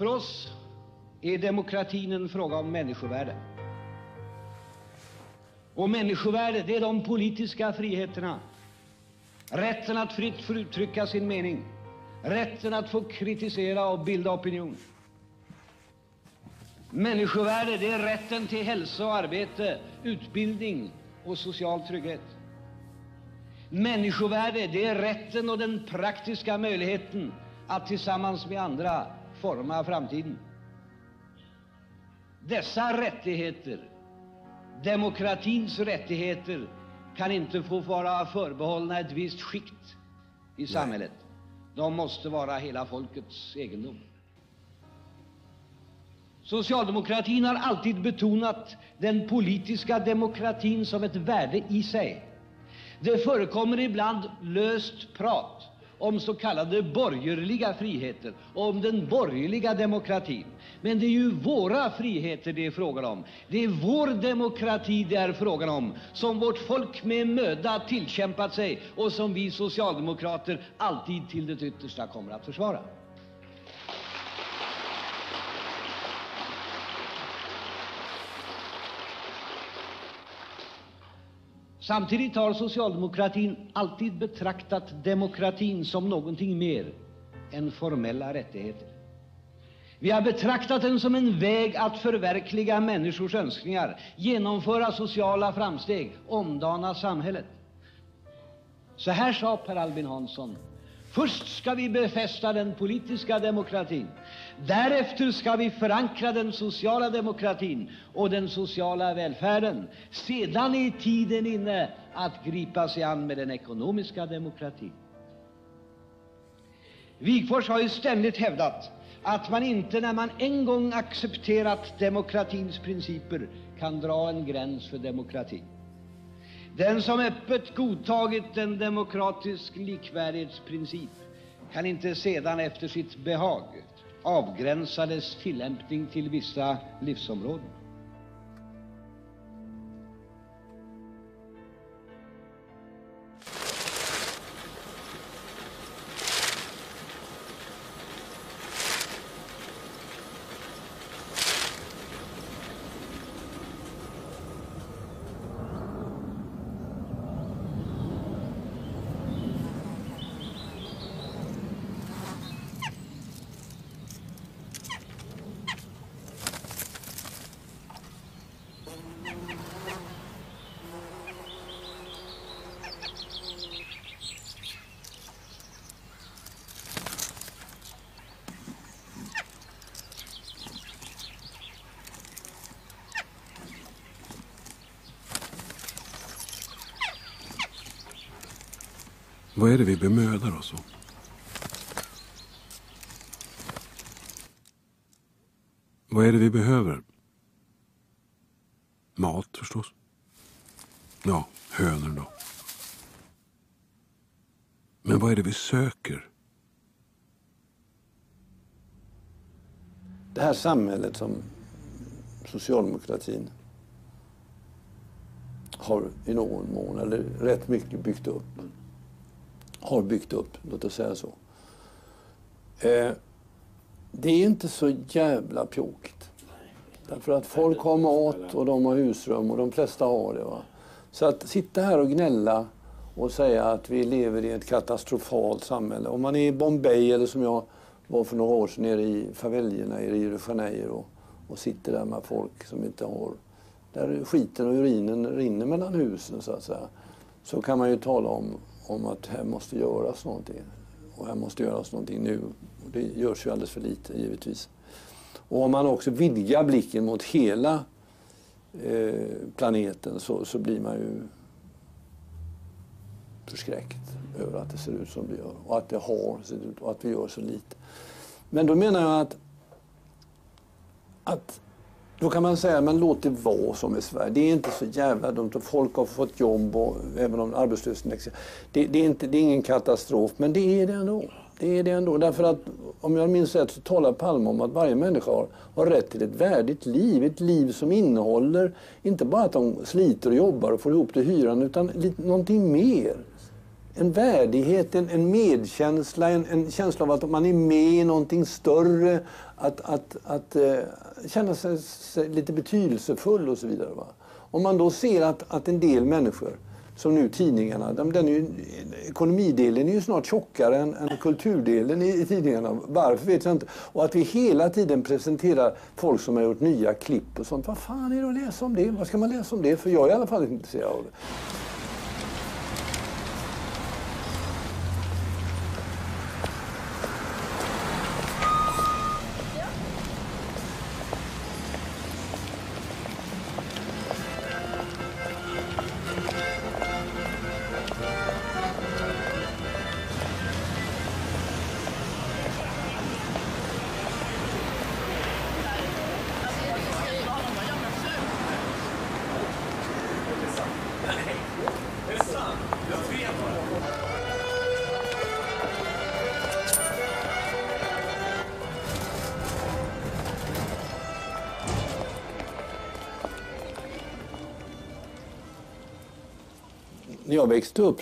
För oss är demokratin en fråga om människovärde. Och människovärde, det är de politiska friheterna. Rätten att fritt få uttrycka sin mening. Rätten att få kritisera och bilda opinion. Människovärde, det är rätten till hälsa och arbete, utbildning och social trygghet. Människovärde, det är rätten och den praktiska möjligheten att tillsammans med andra forma framtiden. Dessa rättigheter, demokratins rättigheter, kan inte få vara förbehållna ett visst skikt i samhället. De måste vara hela folkets egendom. Socialdemokratin har alltid betonat den politiska demokratin som ett värde i sig. Det förekommer ibland löst prat om så kallade borgerliga friheter och om den borgerliga demokratin. Men det är ju våra friheter det är frågan om. Det är vår demokrati det är frågan om, som vårt folk med möda tillkämpat sig och som vi socialdemokrater alltid till det yttersta kommer att försvara. Samtidigt har socialdemokratin alltid betraktat demokratin som någonting mer än formella rättigheter. Vi har betraktat den som en väg att förverkliga människors önskningar, genomföra sociala framsteg, omdana samhället. Så här sa Per Albin Hansson: först ska vi befästa den politiska demokratin. Därefter ska vi förankra den sociala demokratin och den sociala välfärden. Sedan är tiden inne att gripa sig an med den ekonomiska demokratin. Wigforss har ju ständigt hävdat att man inte, när man en gång accepterat demokratins principer, kan dra en gräns för demokrati. Den som öppet godtagit en demokratisk likvärdighetsprincip kan inte sedan efter sitt behag avgränsa dess tillämpning till vissa livsområden. Vad är det vi bemödar oss om? Vad är det vi behöver? Mat förstås. Ja, hönor då. Men vad är det vi söker? Det här samhället som socialdemokratin har i någon mån, eller rätt mycket byggt upp, låt oss säga så. Det är inte så jävla pjåkigt. Därför att folk har mat och de har husrum och de flesta har det. Va? Så att sitta här och gnälla och säga att vi lever i ett katastrofalt samhälle. Om man är i Bombay, eller som jag var för några år sedan nere i faveljerna i Rio de Janeiro och sitter där med folk som inte har, där skiten och urinen rinner mellan husen så att säga, så kan man ju tala om att här måste göras någonting. Och här måste göras någonting nu. Och det görs ju alldeles för lite, givetvis. Och om man också vidgar blicken mot hela planeten så blir man ju förskräckt över att det ser ut som det gör. Och att det har sett ut och att vi gör så lite. Men då menar jag att då kan man säga, men låt det vara som i Sverige. Det är inte så jävla dumt. Folk har fått jobb, och även om arbetslösheten existerar. Det är ingen katastrof, men det är det ändå. Det är det ändå. Därför att, om jag minns rätt, så talar Palme om att varje människa har rätt till ett värdigt liv. Ett liv som innehåller, inte bara att de sliter och jobbar och får ihop till hyran, utan någonting mer. en värdighet, en medkänsla, en känsla av att man är med i någonting större, att känna sig lite betydelsefull och så vidare. Va? Om man då ser att en del människor, som nu tidningarna, ekonomidelen är ju snart tjockare än kulturdelen i tidningarna. Varför vet jag inte. Och att vi hela tiden presenterar folk som har gjort nya klipp och sånt. Vad fan är det att läsa om det? Vad ska man läsa om det? För jag är i alla fall inte intresserad av det. När jag växte upp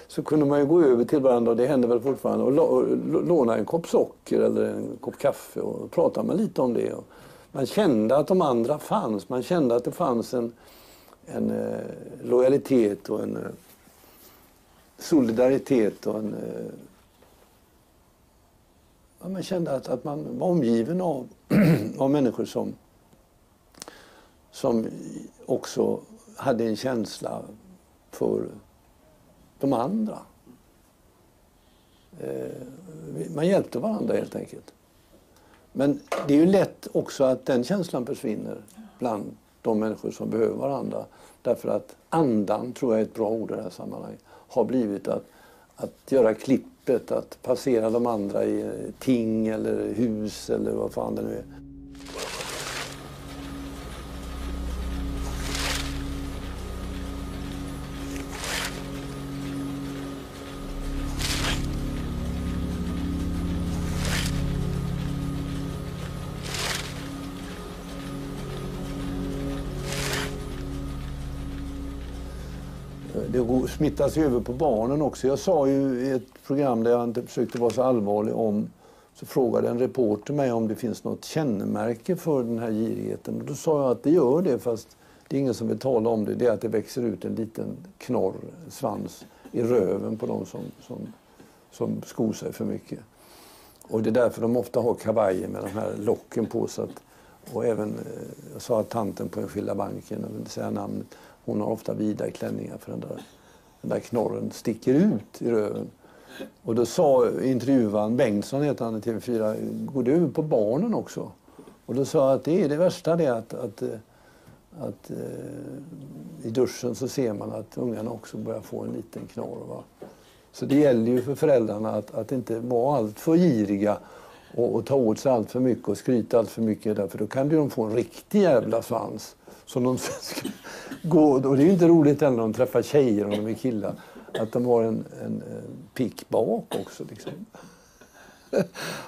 så kunde man ju gå över till varandra, och det händer väl fortfarande, och låna en kopp socker eller en kopp kaffe och prata med lite om det. Och man kände att de andra fanns, man kände att det fanns en lojalitet och en solidaritet och man kände att man var omgiven av människor som också hade en känsla för de andra. Man hjälpte varandra helt enkelt. Men det är ju lätt också att den känslan försvinner bland de människor som behöver varandra. Därför att andan, tror jag är ett bra ord i det här sammanhanget, har blivit att göra klippet, att passera de andra i ting eller hus eller vad fan det nu är. Det smittas över på barnen också. Jag sa ju i ett program där jag inte försökte vara så allvarlig så frågade en reporter mig om det finns något kännemärke för den här girigheten. Och då sa jag att det gör det, fast det är ingen som vill tala om det. Det är att det växer ut en liten svans i röven på de som skor sig för mycket. Och det är därför de ofta har kavajer med de här locken på sig. Och även, jag sa att tanten på Enskilda banken, jag vill inte säga namnet, hon har ofta vida klänningar för den där knorren sticker ut i röven. Och då sa intervjuaren, Bengtsson heter han i TV4, går det över på barnen också? Och då sa jag att det är det värsta, det att i duschen så ser man att ungarna också börjar få en liten knorr. Va? Så det gäller ju för föräldrarna att inte vara allt för giriga och ta åt sig allt för mycket och skryta allt för mycket, därför då kan de få en riktig jävla svans. Som de ska gå, och det är ju inte roligt heller när de träffar tjejer och de är killar, att de har en pick bak också liksom.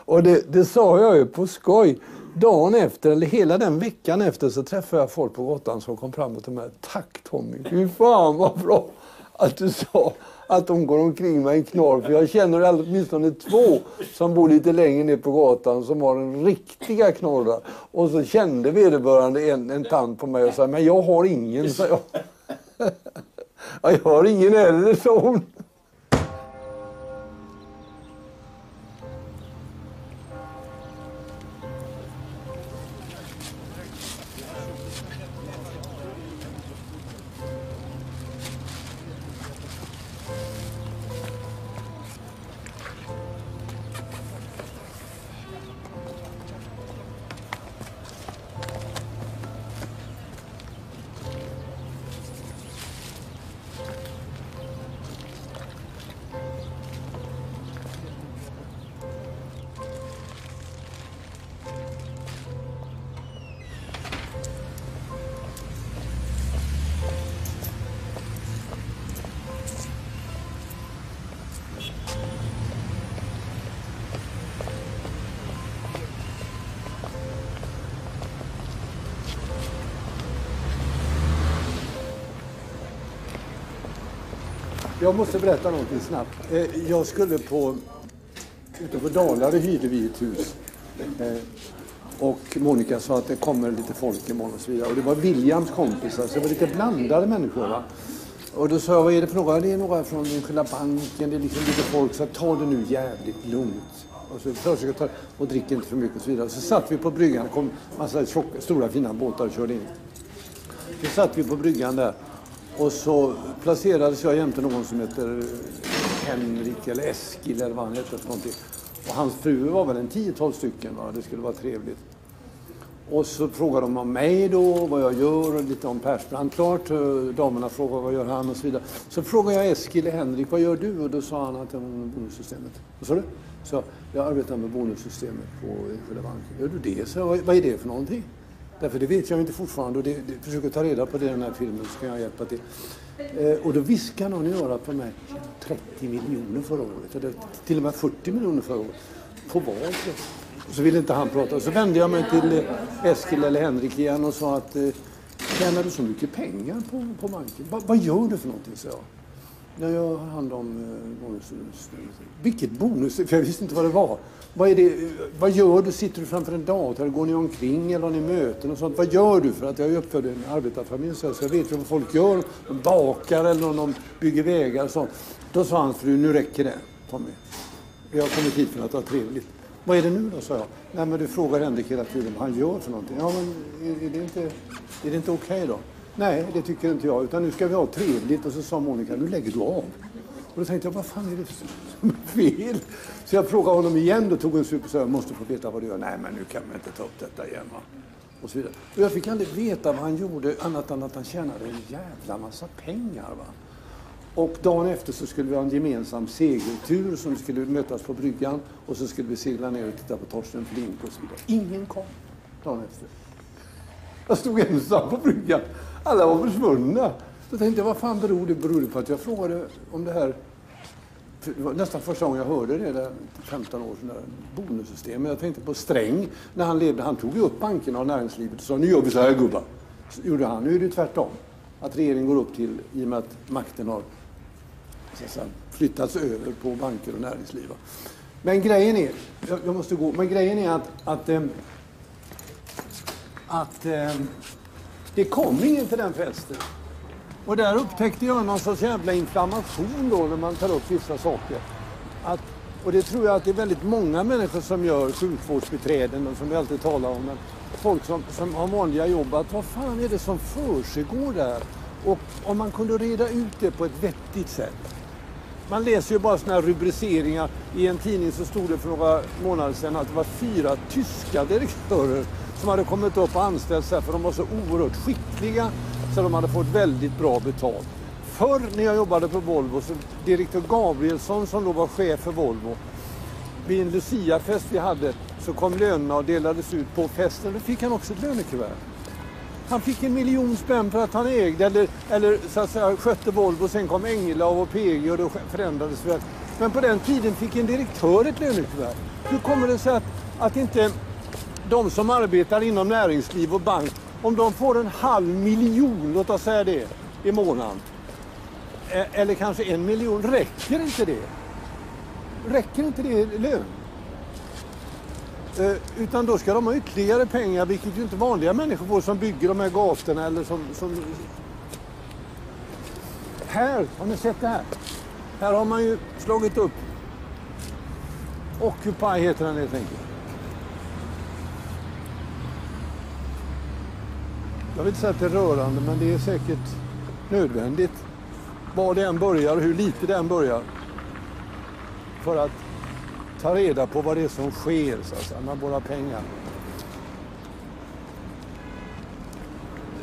Och det sa jag ju på skoj. Dagen efter, eller hela den veckan efter, så träffade jag folk på gatan som kom fram till mig. Tack Tommy, fy fan vad bra att du sa att de går omkring med en knorr. För jag känner åtminstone 2 som bor lite längre ner på gatan som har en riktiga knorrar. Och så kände vederbörande en tant på mig och sa, men jag har ingen, sa jag. Jag har ingen heller, sa hon. Jag måste berätta någonting snabbt. Jag skulle utanför Dalarö hyrde vi ett hus. Och Monica sa att det kommer lite folk imorgon och så vidare. Och det var Williams kompisar, så det var lite blandade människor, va? Och då sa jag, vad är det för några? Det är några från enskilda banken, det är liksom lite folk, så ta det nu jävligt lugnt. Och så försöker ta och dricker inte för mycket och så vidare. Så satt vi på bryggan, det kom massa stora fina båtar och körde in. Så satt vi på bryggan där. Och så placerades jag jämte någon som heter Henrik eller Eskil eller vad han heter för någonting. Och hans fru var väl en 10-12 stycken, va? Det skulle vara trevligt. Och så frågade de om mig då, vad jag gör och lite om Persbrandt. Klart, damerna frågade vad gör han och så vidare. Så frågade jag Eskil eller Henrik, vad gör du? Och då sa han att jag var med bonussystemet. Vad sa du? Så jag arbetar med bonussystemet på enskilda banker. Gör du det? Så vad är det för någonting? Därför det vet jag inte fortfarande och det försöker ta reda på det i den här filmen så kan jag hjälpa till. Och då viskar någon i örat på mig 30 miljoner förra året. Eller till och med 40 miljoner förra året. På vad? Och så ville inte han prata. Så vände jag mig till Eskil eller Henrik igen och sa att tjänar du så mycket pengar på banken? Vad gör du för någonting? Så jag har hand om bonussystemet. Vilket bonus? För jag visste inte vad det var. Vad gör du? Sitter du framför en dator? Går ni omkring eller har ni möten och sånt? Vad gör du? För att jag är uppfödd i en arbetarfamilj så jag vet ju vad folk gör. De bakar eller om de bygger vägar och sånt. Då sa hans fru, nu räcker det, Tommy. Jag har kommit hit för att ha trevligt. Vad är det nu då, sa jag. Nej, men du frågar Henrik hela tiden vad han gör för någonting. Ja, men är det inte okej då? Nej, det tycker inte jag. Utan nu ska vi ha trevligt. Och så sa Monica, nu lägger du av. Och då tänkte jag, vad fan är det för fel? Så jag frågade honom igen och tog en sup och sa, jag måste få veta vad du gör. Nej, men nu kan man inte ta upp detta igen, va? Och så vidare. Och jag fick aldrig veta vad han gjorde annat än att han tjänade en jävla massa pengar, va? Och dagen efter så skulle vi ha en gemensam segeltur som skulle mötas på bryggan. Och så skulle vi segla ner och titta på Torsten Flink och så vidare. Ingen kom dagen efter. Jag stod ensam på bryggan. Alla var försvunna. Så tänkte jag, vad fan beror det på att jag frågade om det här. Det var nästan första gången jag hörde det där 15 år sedan, där bonussystem. Jag tänkte på Sträng när han levde. Han tog ju upp bankerna och näringslivet och sa, nu gör vi så här gubbar. Så gjorde han. Nu är det tvärtom. Att regeringen går upp till, i och med att makten har flyttats över på banker och näringsliv. Men grejen är, jag måste gå, men grejen är att det kom ingen till den festen. Och där upptäckte jag någon sorts jävla inflammation då när man tar upp vissa saker. Och det tror jag att det är väldigt många människor som gör, sjukvårdsbiträden och som vi alltid talar om. Men folk som har vanliga jobb, att vad fan är det som försiggår där? Och om man kunde reda ut det på ett vettigt sätt. Man läser ju bara såna här rubriceringar. I en tidning så stod det för några månader sedan att det var 4 tyska direktörer som hade kommit upp och anställts här för de var så oerhört skickliga så de hade fått väldigt bra betalt. Förr när jag jobbade på Volvo så direktör Gabrielsson som då var chef för Volvo, vid en Lucia-fest vi hade så kom lönerna och delades ut på festen. Då fick han också ett lönekuvert. Han fick 1 miljon spänn för att han ägde eller så att säga, skötte Volvo. Sen kom Engelav och PG och då förändrades det. Men på den tiden fick en direktör ett lönekuvert. Hur kommer det sig att inte de som arbetar inom näringsliv och bank, om de får 500 000, låt oss säga det, i månaden. Eller kanske 1 miljon, räcker inte det? Räcker inte det lön? Utan då ska de ha ytterligare pengar, vilket ju inte vanliga människor får som bygger de här gatorna eller som... Här, har ni sett det här? Här har man ju slagit upp Occupy heter den helt enkelt. Jag vill inte säga att det är rörande, men det är säkert nödvändigt. Var det än börjar och hur lite det än börjar. För att ta reda på vad det är som sker så att säga, med våra pengar.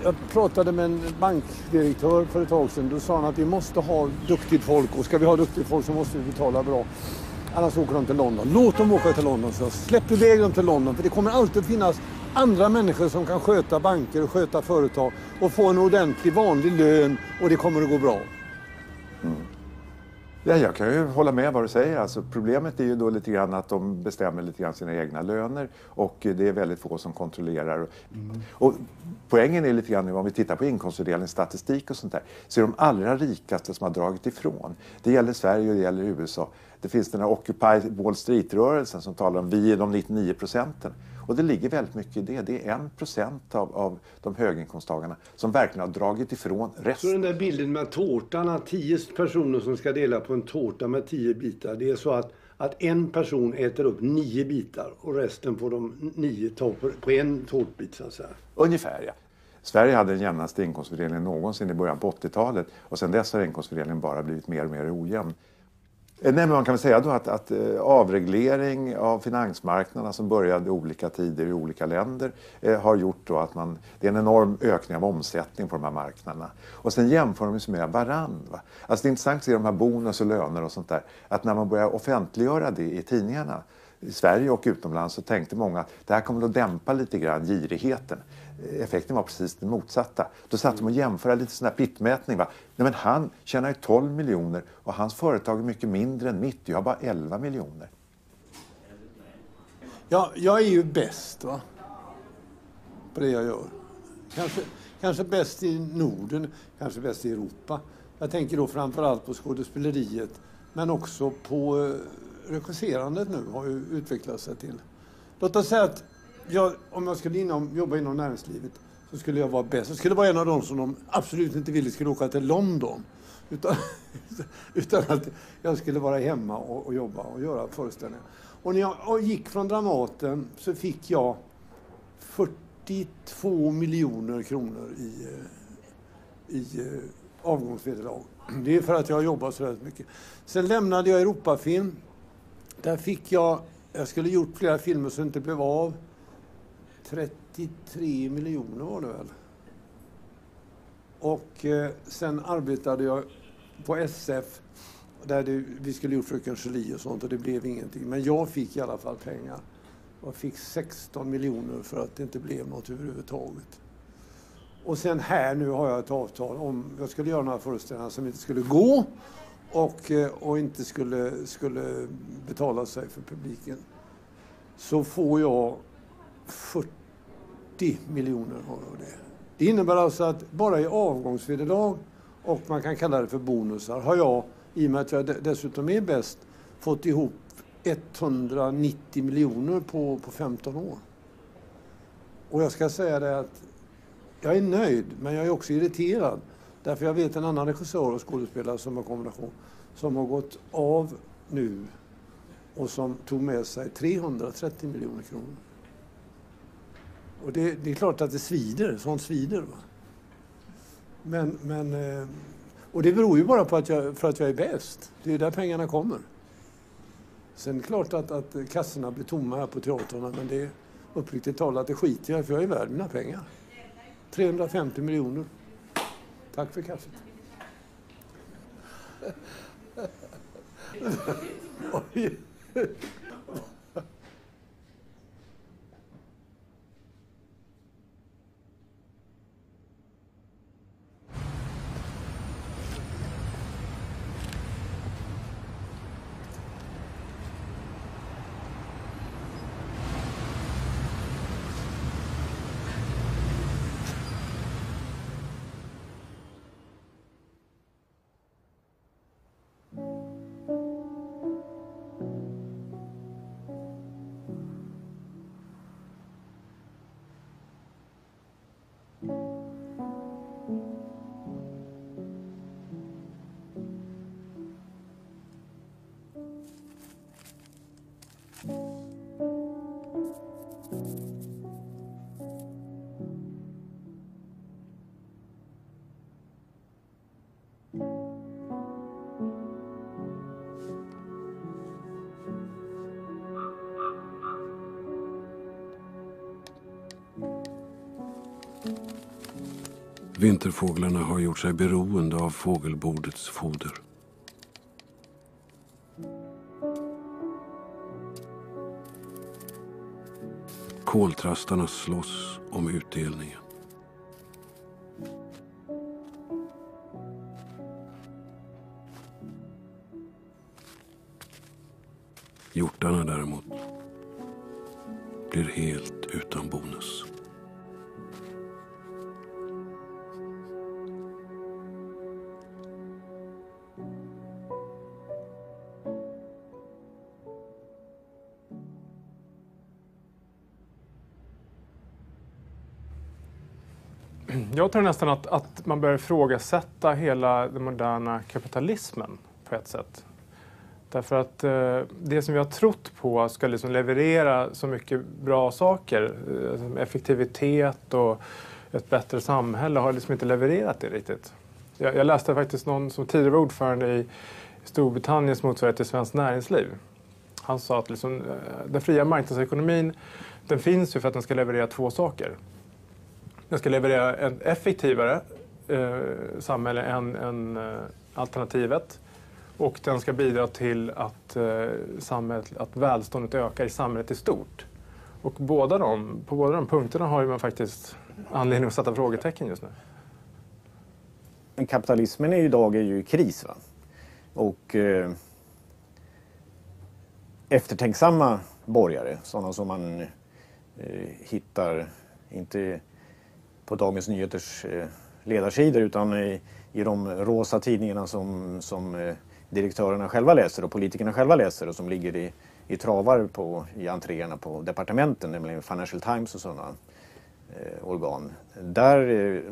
Jag pratade med en bankdirektör för ett tag sedan. Då sa han att vi måste ha duktigt folk. Och ska vi ha duktigt folk så måste vi betala bra. Annars åker de till London. Låt dem åka till London. Så släpp iväg dem till London. För det kommer alltid finnas andra människor som kan sköta banker och sköta företag. Och få en ordentlig vanlig lön. Och det kommer att gå bra. Ja, jag kan ju hålla med vad du säger. Alltså, problemet är ju då lite grann att de bestämmer lite grann sina egna löner och det är väldigt få som kontrollerar. Och poängen är lite grann nu, om vi tittar på inkomstfördelningsstatistik och sånt där, så är de allra rikaste som har dragit ifrån. Det gäller Sverige och det gäller USA. Det finns den här Occupy Wall Street-rörelsen som talar om vi är de 99%. Och det ligger väldigt mycket i det. Det är 1% av de höginkomsttagarna som verkligen har dragit ifrån resten. Så den där bilden med tårtan, 10 personer som ska dela på en tårta med 10 bitar. Det är så att en person äter upp 9 bitar och resten får de 9 ta på en tårtbit så att säga. Ungefär, ja. Sverige hade den jämnaste inkomstfördelningen någonsin i början på 80-talet. Och sen dess har inkomstfördelningen bara blivit mer och mer ojämn. Nej, men man kan väl säga då att avreglering av finansmarknaderna som började i olika tider i olika länder har gjort då att det är en enorm ökning av omsättning på de här marknaderna. Och sen jämför de sig med varandra. Alltså det är intressant att se de här bonus och löner och sånt där. Att när man börjar offentliggöra det i tidningarna i Sverige och utomlands så tänkte många att det här kommer att dämpa lite grann girigheten. Effekten var precis den motsatta. Då satt de och jämförde lite sån här pittmätning. Va? Nej, men han tjänar ju 12 miljoner och hans företag är mycket mindre än mitt. Jag har bara 11 miljoner. Ja, jag är ju bäst va? På det jag gör. Kanske bäst i Norden, kanske bäst i Europa. Jag tänker då framförallt på skådespeleriet men också på regisserandet nu har ju utvecklat sig till. Låt oss säga att om jag skulle jobba inom näringslivet så skulle jag vara bäst. Jag skulle vara en av dem som de absolut inte ville skulle åka till London. Utan att jag skulle vara hemma och jobba och göra föreställningar. Och när jag gick från Dramaten så fick jag 42 miljoner kronor i avgångsvederlag. Det är för att jag har jobbat så väldigt mycket. Sen lämnade jag Europafilm. Där fick jag skulle gjort flera filmer som inte blev av. 33 miljoner var det väl. Och sen arbetade jag på SF där vi skulle gjort Fröken Julie och sånt och det blev ingenting. Men jag fick i alla fall pengar. Jag fick 16 miljoner för att det inte blev något överhuvudtaget. Och sen här nu har jag ett avtal om jag skulle göra några föreställningar som inte skulle gå och inte skulle betala sig för publiken. Så får jag 40 miljoner av det. Det innebär alltså att bara i avgångsvederlag och man kan kalla det för bonusar har jag, i och med att jag dessutom är bäst, fått ihop 190 miljoner på 15 år. Och jag ska säga det att jag är nöjd, men jag är också irriterad. Därför jag vet en annan regissör och skådespelare som har kombination som har gått av nu och som tog med sig 330 miljoner kronor. Och det är klart att det svider, sånt svider. Va? Men och det beror ju bara på för att jag är bäst. Det är där pengarna kommer. Sen är det klart att kassorna blir tomma här på teatrarna, men det är uppriktigt talat det skiter jag för jag är värd mina pengar. 350 miljoner. Tack för kaffet. Vinterfåglarna har gjort sig beroende av fågelbordets foder. Koltrastarna slåss om utdelningen. Hjortarna däremot blir helt utan bonus. Jag tror nästan att man börjar ifrågasätta hela den moderna kapitalismen på ett sätt. Därför att det som vi har trott på ska liksom leverera så mycket bra saker, effektivitet och ett bättre samhälle, har liksom inte levererat det riktigt. Jag läste faktiskt någon som tidigare var ordförande i Storbritanniens motsvarighet till Svenskt Näringsliv. Han sa att liksom, den fria marknadsekonomin, den finns ju för att den ska leverera två saker. Den ska leverera ett effektivare samhälle än alternativet. Och den ska bidra till att välståndet ökar i samhället i stort. Och på båda de punkterna har man faktiskt anledning att sätta frågetecken just nu. Kapitalismen idag är ju i kris. Va? Och eftertänksamma borgare, sådana som man hittar inte på Dagens Nyheters ledarsidor utan i de rosa tidningarna som direktörerna själva läser och politikerna själva läser och som ligger i travar i entréerna på departementen, nämligen Financial Times och sådana organ. Där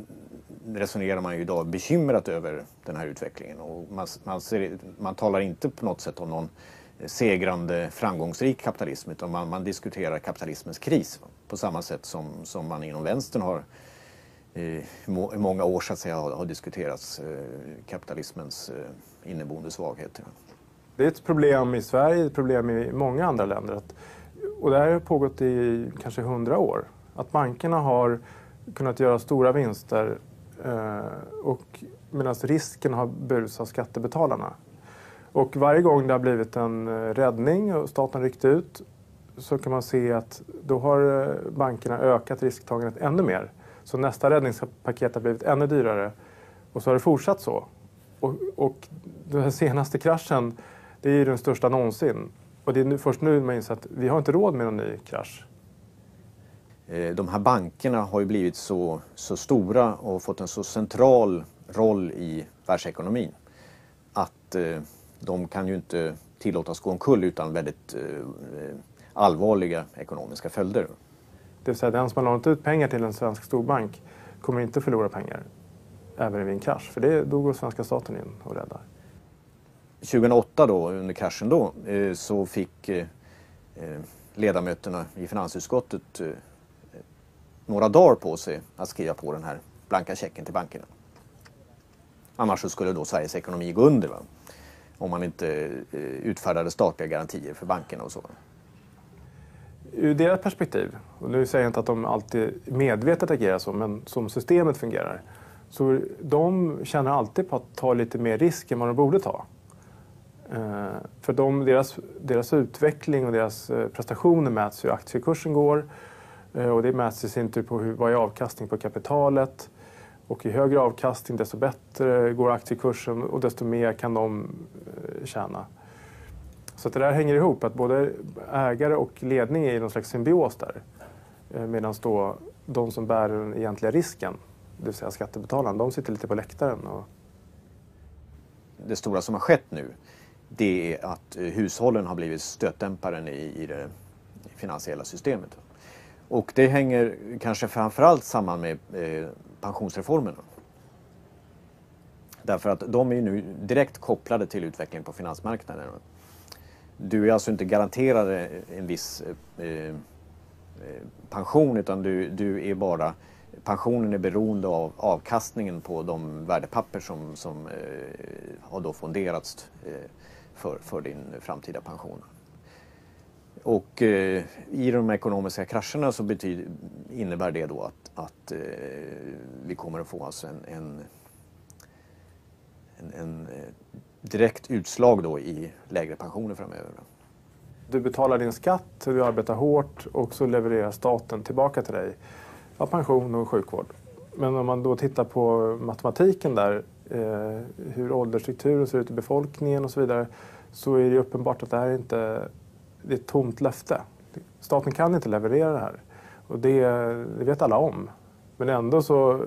resonerar man ju idag bekymrat över den här utvecklingen och man talar inte på något sätt om någon segrande framgångsrik kapitalism utan man diskuterar kapitalismens kris på samma sätt som man inom vänstern har i många år så att säga har diskuterats kapitalismens inneboende svagheter. Det är ett problem i Sverige, ett problem i många andra länder. Och det här har pågått i kanske 100 år. Att bankerna har kunnat göra stora vinster och medan risken har burits av skattebetalarna. Och varje gång det har blivit en räddning och staten ryckt ut så kan man se att då har bankerna ökat risktagandet ännu mer. Så nästa räddningspaket har blivit ännu dyrare och så har det fortsatt så. Och den här senaste kraschen, det är ju den största någonsin. Och det är först nu man inser att vi har inte råd med en ny krasch. De här bankerna har ju blivit så stora och fått en så central roll i världsekonomin att de kan ju inte tillåtas gå omkull utan väldigt allvarliga ekonomiska följder. Det vill säga den som har lånat ut pengar till en svensk storbank kommer inte förlora pengar även vid en krasch. För då går svenska staten in och räddar. 2008 då, under kraschen då, så fick ledamöterna i finansutskottet några dagar på sig att skriva på den här blanka checken till bankerna. Annars så skulle då Sveriges ekonomi gå under, va? Om man inte utfärdade statliga garantier för bankerna och så. Ur deras perspektiv, och nu säger jag inte att de alltid medvetet agerar så, men som systemet fungerar, så de känner alltid på att ta lite mer risk än vad de borde ta. För deras utveckling och deras prestationer mäts hur aktiekursen går och det mäts i sin tur på vad är avkastning på kapitalet. Och ju högre avkastning desto bättre går aktiekursen och desto mer kan de tjäna. Så att det där hänger ihop, att både ägare och ledning är i någon slags symbios där. Medan då de som bär den egentliga risken, det vill säga skattebetalarna, de sitter lite på läktaren. Det stora som har skett nu, det är att hushållen har blivit stötdämparen i det finansiella systemet. Och det hänger kanske framförallt samman med pensionsreformerna. Därför att de är nu direkt kopplade till utvecklingen på finansmarknaden. Du är alltså inte garanterad en viss pension utan du är bara, pensionen är beroende av avkastningen på de värdepapper som har då fonderats för din framtida pension. Och i de ekonomiska krascherna så innebär det då att vi kommer att få alltså en direkt utslag då i lägre pensioner framöver. Du betalar din skatt, du arbetar hårt och så levererar staten tillbaka till dig pension och sjukvård. Men om man då tittar på matematiken där, hur åldersstrukturen ser ut i befolkningen och så vidare, så är det uppenbart att det här inte det är ett tomt löfte. Staten kan inte leverera det här. Och det vet alla om. Men ändå så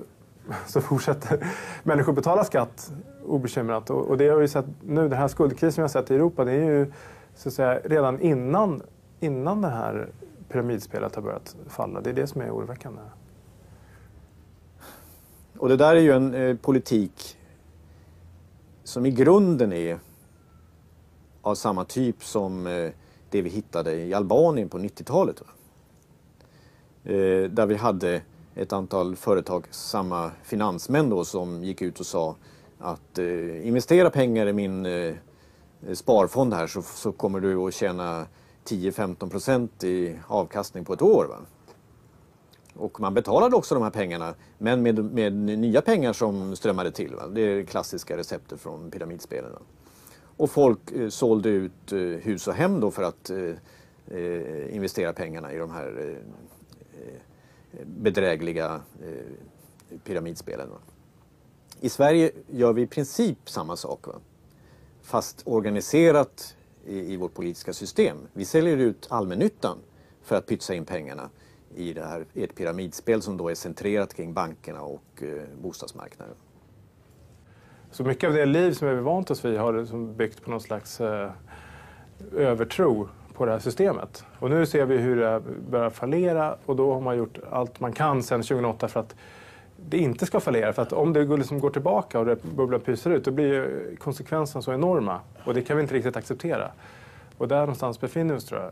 fortsätter människor betala skatt obekymrat. Och det har vi sett nu, den här skuldkrisen vi har sett i Europa, det är ju så att säga redan innan det här pyramidspelet har börjat falla. Det är det som är oroväckande. Och det där är ju en politik som i grunden är av samma typ som det vi hittade i Albanien på 90-talet. Där vi hade ett antal företagsamma finansmän då som gick ut och sa att investera pengar i min sparfond här så kommer du att tjäna 10-15% i avkastning på ett år. Va? Och man betalade också de här pengarna, men med nya pengar som strömmade till. Va? Det är klassiska receptet från pyramidspelen. Va? Och folk sålde ut hus och hem då för att investera pengarna i de här bedrägliga pyramidspelen. Va? I Sverige gör vi i princip samma sak. Va? Fast organiserat i vårt politiska system. Vi säljer ut allmännyttan för att pytsa in pengarna i ett pyramidspel som då är centrerat kring bankerna och bostadsmarknaden. Så mycket av det liv som vi är vant oss vid har liksom byggt på någon slags övertro på det här systemet. Och nu ser vi hur det börjar fallera och då har man gjort allt man kan sedan 2008 för att det inte ska fallera. För att om det liksom går tillbaka och bubblan pyser ut, då blir ju konsekvenserna så enorma. Och det kan vi inte riktigt acceptera. Och där någonstans befinner vi oss, tror jag.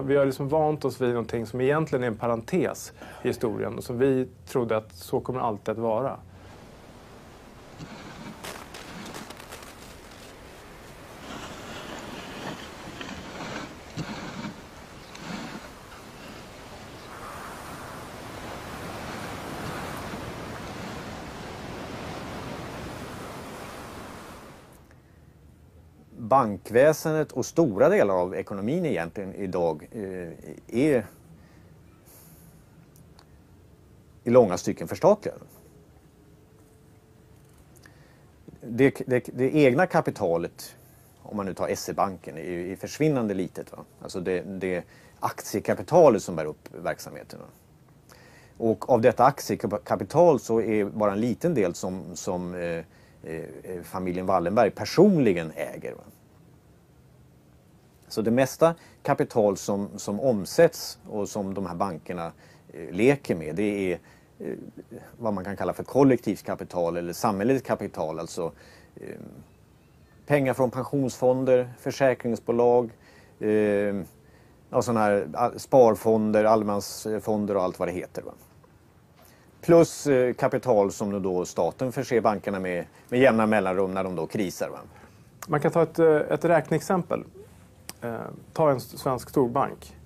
Vi har liksom vant oss vid någonting som egentligen är en parentes i historien. Och som vi trodde att så kommer alltid att vara. Bankväsendet och stora delar av ekonomin egentligen idag är i långa stycken förstatligade. Det egna kapitalet, om man nu tar SE-banken, är försvinnande litet. Va? Alltså det aktiekapitalet som bär upp verksamheten. Va? Och av detta aktiekapital så är bara en liten del som familjen Wallenberg personligen äger. Va? Så det mesta kapital som omsätts och som de här bankerna leker med, det är vad man kan kalla för kollektivt kapital eller samhälleligt kapital. Alltså pengar från pensionsfonder, försäkringsbolag, sådana här sparfonder, allemansfonder och allt vad det heter. Va? Plus kapital som då staten förser bankerna med jämna mellanrum när de då krisar. Va? Man kan ta ett räkneexempel. Ta en svensk storbank.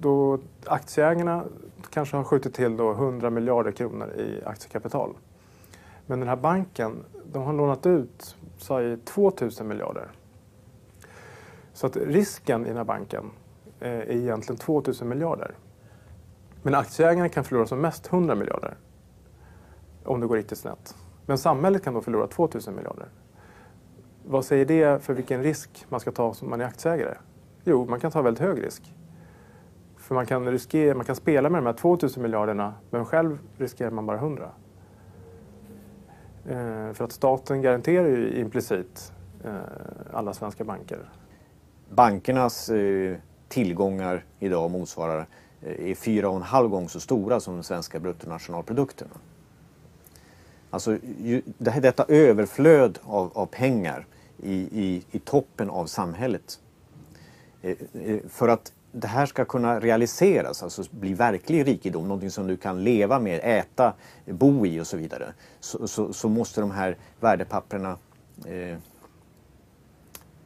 Då aktieägarna kanske har skjutit till då 100 miljarder kronor i aktiekapital. Men den här banken, de har lånat ut i 2000 miljarder. Så att risken i den här banken är egentligen 2000 miljarder. Men aktieägarna kan förlora som mest 100 miljarder. Om det går riktigt snett. Men samhället kan då förlora 2000 miljarder. Vad säger det för vilken risk man ska ta som man är aktieägare? Jo, man kan ta väldigt hög risk. För man kan spela med de här 2000 miljarderna, men själv riskerar man bara 100. För att staten garanterar ju implicit alla svenska banker. Bankernas tillgångar idag motsvarar är 4,5 gånger så stora som den svenska bruttonationalprodukten. Alltså detta överflöd av pengar i toppen av samhället. För att det här ska kunna realiseras, alltså bli verklig rikedom, någonting som du kan leva med, äta, bo i och så vidare, så måste de här värdepapperna,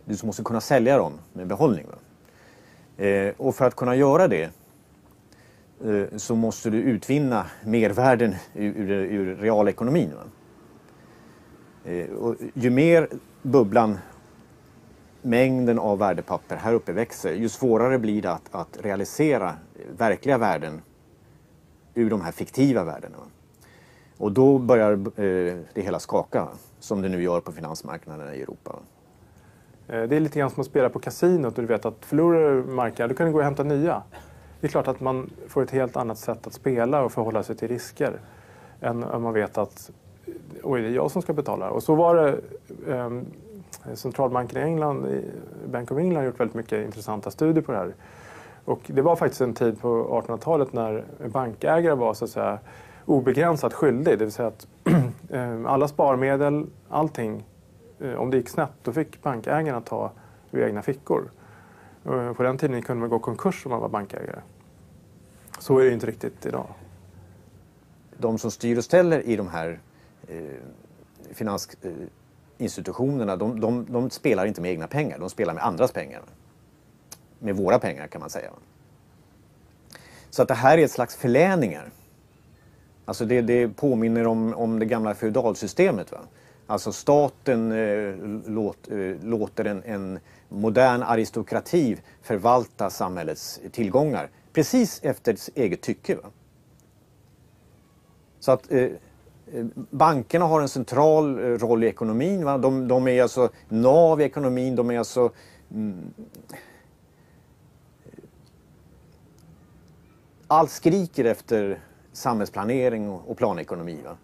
du måste kunna sälja dem med behållning. Och för att kunna göra det så måste du utvinna mervärden ur realekonomin. Och ju mer bubblan, mängden av värdepapper här uppe växer, ju svårare blir det att realisera verkliga värden ur de här fiktiva värdena. Och då börjar det hela skaka, som det nu gör på finansmarknaden i Europa. Det är lite grann som att spela på kasinot och du vet att förlorar du marker, då kan du gå och hämta nya. Det är klart att man får ett helt annat sätt att spela och förhålla sig till risker än om man vet att oj, det är jag som ska betala. Och så var det centralbanken i England, Bank of England, har gjort väldigt mycket intressanta studier på det här. Och det var faktiskt en tid på 1800-talet när bankägare var så att säga obegränsat skyldig. Det vill säga att alla sparmedel, allting, om det gick snett, då fick bankägarna ta ur egna fickor. På den tiden kunde man gå konkurs om man var bankägare. Så är det inte riktigt idag. De som styr och ställer i de här finansinstitutionerna, de spelar inte med egna pengar, de spelar med andras pengar. Med våra pengar kan man säga. Så att det här är ett slags förläningar. Alltså det påminner om det gamla feudalsystemet. Va? Alltså staten låter en modern aristokrati förvalta samhällets tillgångar. Precis efter eget tycke. Va? Så att bankerna har en central roll i ekonomin. Va? De är alltså nav i ekonomin. De är alltså allt skriker efter samhällsplanering och planekonomi. Va?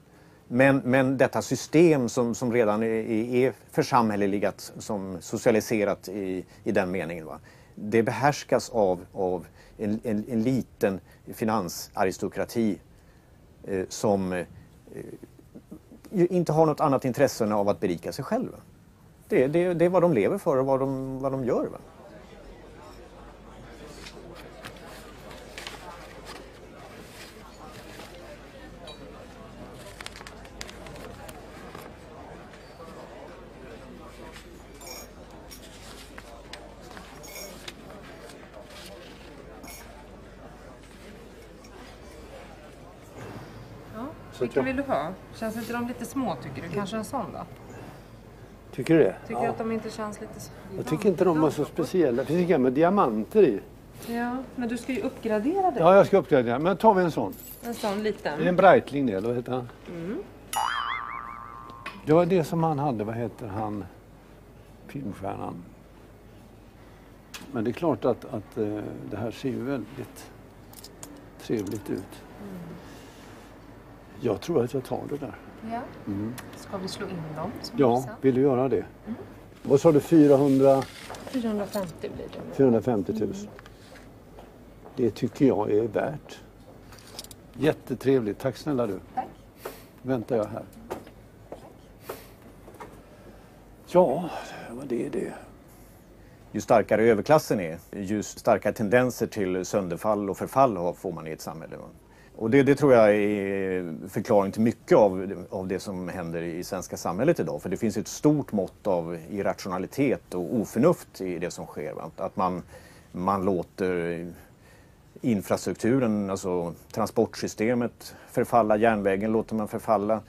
Men detta system som redan är församhälleligat, som socialiserat i den meningen, va? Det behärskas av en liten finansaristokrati som inte har något annat intresse än av att berika sig själva. Det är vad de lever för och vad de gör. Va? Vilka vill du ha? Känns inte de lite små tycker du? Kanske en sån då? Tycker du det? Tycker du att de inte känns lite... Jag tycker inte de var så speciella. Det finns inga med diamanter i. Ja, men du ska ju uppgradera det. Ja, jag ska uppgradera. Men tar vi en sån. En sån liten. Det är en Breitling det, eller vad heter han? Ja, det som han hade, vad heter han? Filmstjärnan. Men det är klart att det här ser ju väldigt trevligt ut. Jag tror att jag tar det där. Ja. Ska vi slå in dem? Ja, vill du göra det? Vad sa du, 450 blir det. 450 000. Det tycker jag är värt. Jättetrevligt. Tack snälla du. Tack. Väntar jag här. Ja, vad det är det. Ju starkare överklassen är, ju starkare tendenser till sönderfall och förfall får man i ett samhälle. Och det tror jag är förklaring till mycket av det som händer i svenska samhället idag. För det finns ett stort mått av irrationalitet och oförnuft i det som sker. Va? Att man låter infrastrukturen, alltså transportsystemet förfalla, järnvägen låter man förfalla.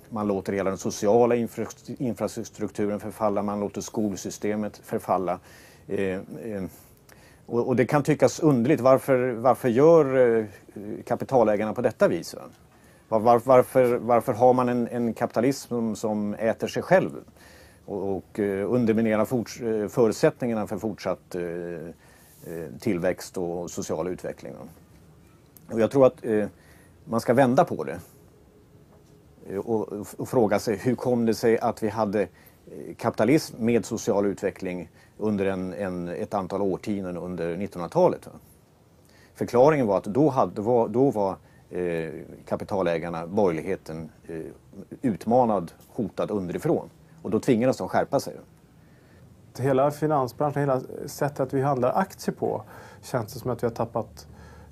Man låter hela den sociala infrastrukturen förfalla, man låter skolsystemet förfalla. Och det kan tyckas underligt, varför gör kapitalägarna på detta vis? Varför har man en kapitalism som äter sig själv och underminerar förutsättningarna för fortsatt tillväxt och social utveckling? Och jag tror att man ska vända på det och fråga sig, hur kom det sig att vi hade kapitalism med social utveckling under ett antal årtionden under 1900-talet. Va? Förklaringen var att då var kapitalägarna, borgerligheten, utmanad, hotad underifrån. Och då tvingades de skärpa sig. Hela finansbranschen, hela sättet att vi handlar aktier på, känns det som att vi har tappat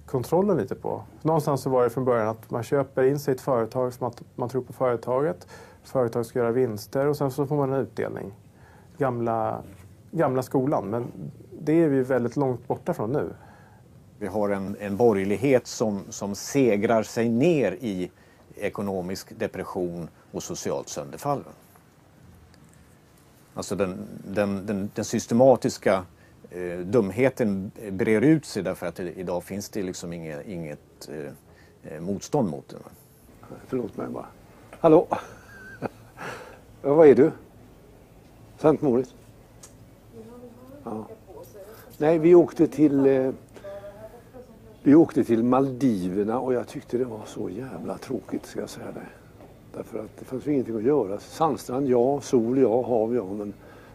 kontrollen lite på. Någonstans så var det från början att man köper in sig i ett företag som att man tror på företaget. Företag ska göra vinster och sen så får man en utdelning. Gamla skolan, men det är vi väldigt långt borta från nu. Vi har en borgerlighet som segrar sig ner i ekonomisk depression och socialt sönderfall. Alltså den systematiska dumheten brer ut sig därför att idag finns det liksom inget motstånd mot den. Förlåt mig bara. Hallå? Vad är du? Sankt Moritz? Ja. Nej, vi åkte till Maldiverna och jag tyckte det var så jävla tråkigt, ska jag säga det. Därför att det fanns ju ingenting att göra. Sandstrand, ja. Sol, ja. Hav, ja.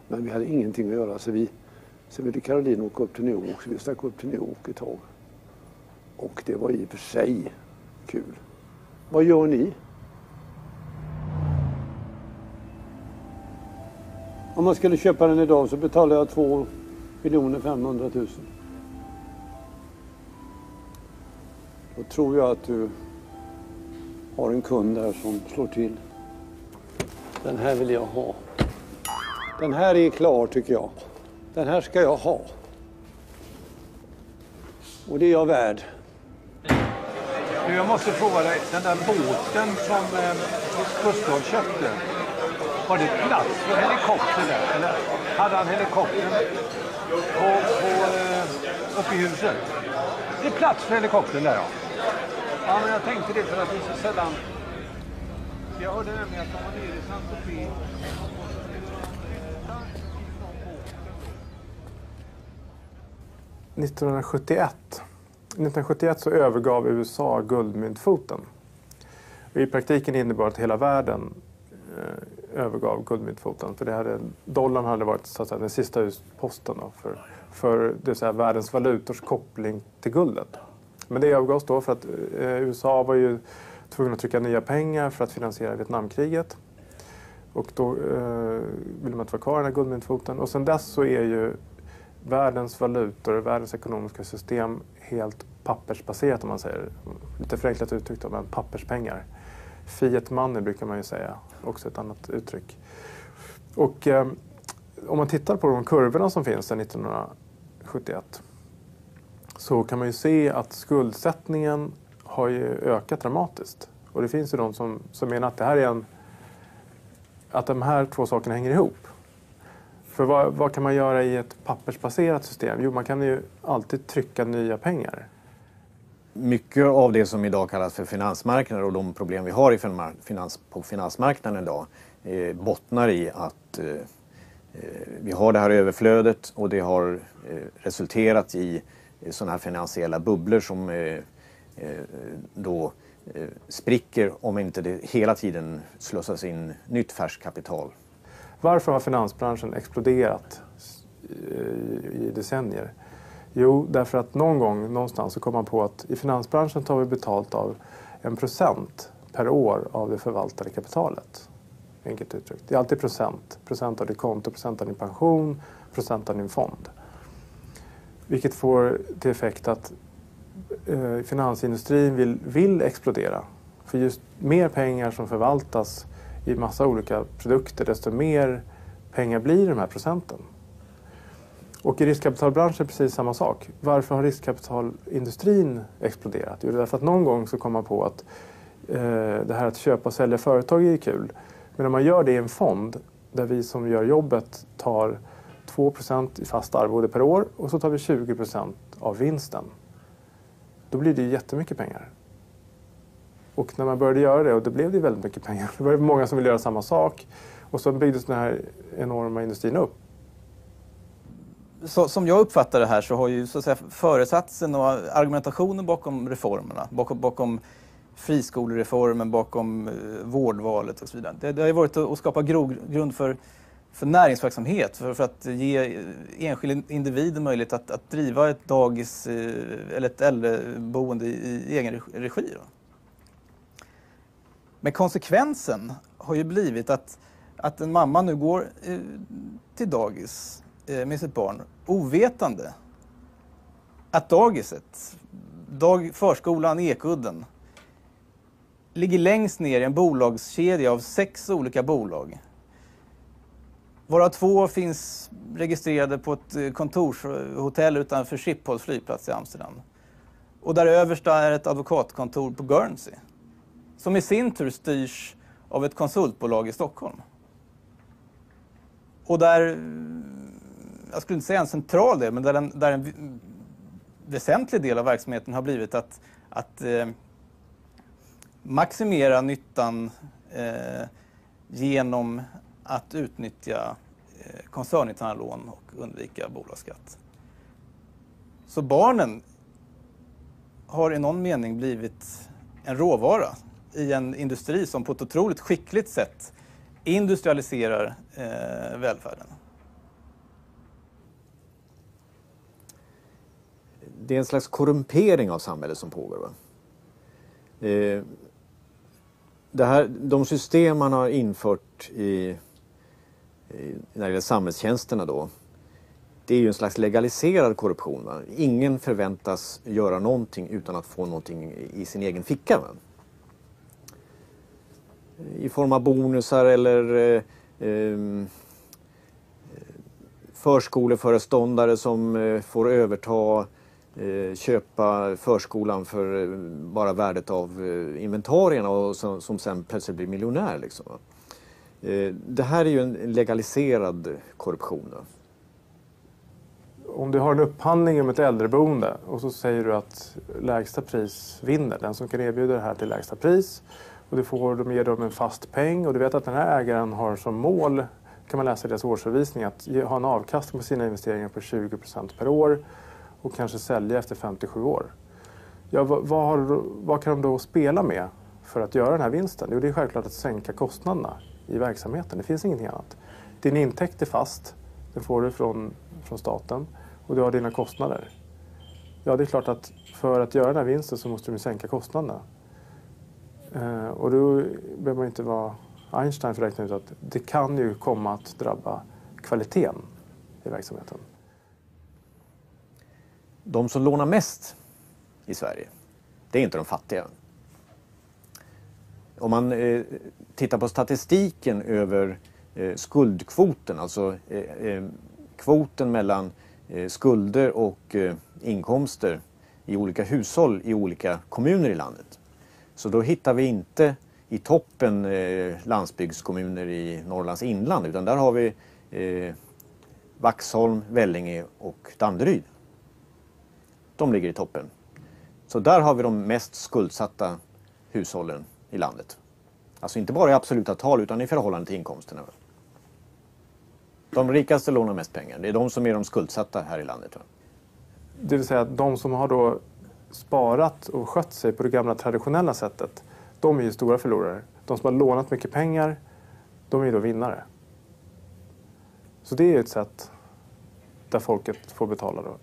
Men vi hade ingenting att göra. Så sen ville Caroline åka upp till New York. Så vi stack upp till New York ett tag. Och det var i och för sig kul. Vad gör ni? Om man skulle köpa den idag så betalar jag 2 500 000. Då tror jag att du har en kund där som slår till. Den här vill jag ha. Den här är klar tycker jag. Den här ska jag ha. Och det är jag värd. Jag måste fråga dig, den där båten som Gustav köpte, var det plats för helikopter där? Eller hade han helikoptern uppe i huset? Det är plats för helikoptern där, ja. Ja, men jag tänkte det för att det är så sällan. Jag hörde nämligen att de var nere i Saint-Tropez. 1971 så övergav USA guldmyntfoten. Och i praktiken innebar att hela världen övergav guldmyntfoten. För dollarn hade varit så att säga, den sista utposten för det så här, världens valutors koppling till guldet. Men det övergavs då för att USA var ju tvungen att trycka nya pengar för att finansiera Vietnamkriget. Och då ville man inte vara kvar den här guldmyntfoten. Och sen dess så är ju världens valutor, världens ekonomiska system helt pappersbaserat om man säger. Lite förenklat uttryckt men papperspengar. Fiat money brukar man ju säga, också ett annat uttryck. Och om man tittar på de kurvorna som finns sedan 1971 så kan man ju se att skuldsättningen har ju ökat dramatiskt. Och det finns ju de som menar att det här är att de här två sakerna hänger ihop. För vad kan man göra i ett pappersbaserat system? Jo, man kan ju alltid trycka nya pengar. Mycket av det som idag kallas för finansmarknader och de problem vi har på finansmarknaden idag bottnar i att vi har det här överflödet och det har resulterat i sådana här finansiella bubblor som då spricker om inte det hela tiden slussas in nytt färskt kapital. Varför har finansbranschen exploderat i decennier? Jo, därför att någon gång någonstans så kom man på att i finansbranschen tar vi betalt av 1% per år av det förvaltade kapitalet. Enkelt uttryckt. Det är alltid procent. Procent av ditt konto, procent av din pension, procent av din fond. Vilket får till effekt att finansindustrin vill explodera. För just mer pengar som förvaltas i massa olika produkter, desto mer pengar blir de här procenten. Och i riskkapitalbranschen är precis samma sak. Varför har riskkapitalindustrin exploderat? Jo, det är därför att någon gång så kommer man på att det här att köpa och sälja företag är kul. Men om man gör det i en fond där vi som gör jobbet tar 2% i fast arvode per år och så tar vi 20% av vinsten. Då blir det ju jättemycket pengar. Och när man började göra det, och då blev det väldigt mycket pengar. Det var många som ville göra samma sak. Och så byggdes den här enorma industrin upp. Så, som jag uppfattar det här så har ju så att säga, föresatsen och argumentationen bakom reformerna, bakom friskolereformen, bakom vårdvalet och så vidare. Det har ju varit att skapa grund för näringsverksamhet, för att ge enskilda individer möjlighet att driva ett dagis eller ett äldreboende i egen regi. Då. Men konsekvensen har ju blivit att en mamma nu går till dagis med sitt barn ovetande att dagiset, förskolan Ekudden, ligger längst ner i en bolagskedja av 6 olika bolag. Varav 2 finns registrerade på ett kontorshotell utanför Schiphols flygplats i Amsterdam. Och där översta är ett advokatkontor på Guernsey. Som i sin tur styrs av ett konsultbolag i Stockholm. Och där, jag skulle inte säga en central del, men där en väsentlig del av verksamheten har blivit att maximera nyttan genom att utnyttja koncerninterna lån och undvika bolagsskatt. Så barnen har i någon mening blivit en råvara i en industri som på ett otroligt skickligt sätt industrialiserar välfärden. Det är en slags korrumpering av samhället som pågår. Va? De system man har infört när det gäller samhällstjänsterna då, det är ju en slags legaliserad korruption. Va? Ingen förväntas göra någonting utan att få någonting i sin egen ficka. Va? I form av bonusar eller förskoleföreståndare som får överta, köpa förskolan för bara värdet av inventarierna och som sen plötsligt blir miljonär. Liksom. Det här är ju en legaliserad korruption. Om du har en upphandling om ett äldreboende och så säger du att lägsta pris vinner, den som kan erbjuda det här till lägsta pris, och de ger dem en fast peng och du vet att den här ägaren har som mål, kan man läsa i deras årsredovisning, att ha en avkastning på sina investeringar på 20% per år och kanske sälja efter 57 år. Ja, vad kan de då spela med för att göra den här vinsten? Jo, det är självklart att sänka kostnaderna i verksamheten. Det finns ingenting annat. Din intäkt är fast, den får du från staten, och du har dina kostnader. Ja, det är klart att för att göra den här vinsten så måste du sänka kostnaderna. Och då behöver man inte vara Einstein för att räkna ut att det kan ju komma att drabba kvaliteten i verksamheten. De som lånar mest i Sverige, det är inte de fattiga. Om man tittar på statistiken över skuldkvoten, alltså kvoten mellan skulder och inkomster i olika hushåll i olika kommuner i landet. Så då hittar vi inte i toppen landsbygdskommuner i Norrlands inland, utan där har vi Vaxholm, Vellinge och Danderyd. De ligger i toppen. Så där har vi de mest skuldsatta hushållen i landet. Alltså inte bara i absoluta tal utan i förhållande till inkomsterna. De rikaste lånar mest pengar. Det är de som är de skuldsatta här i landet. Det vill säga att de som har då sparat och skött sig på det gamla traditionella sättet, de är ju stora förlorare. De som har lånat mycket pengar, de är ju då vinnare. Så det är ett sätt där folket får betala då.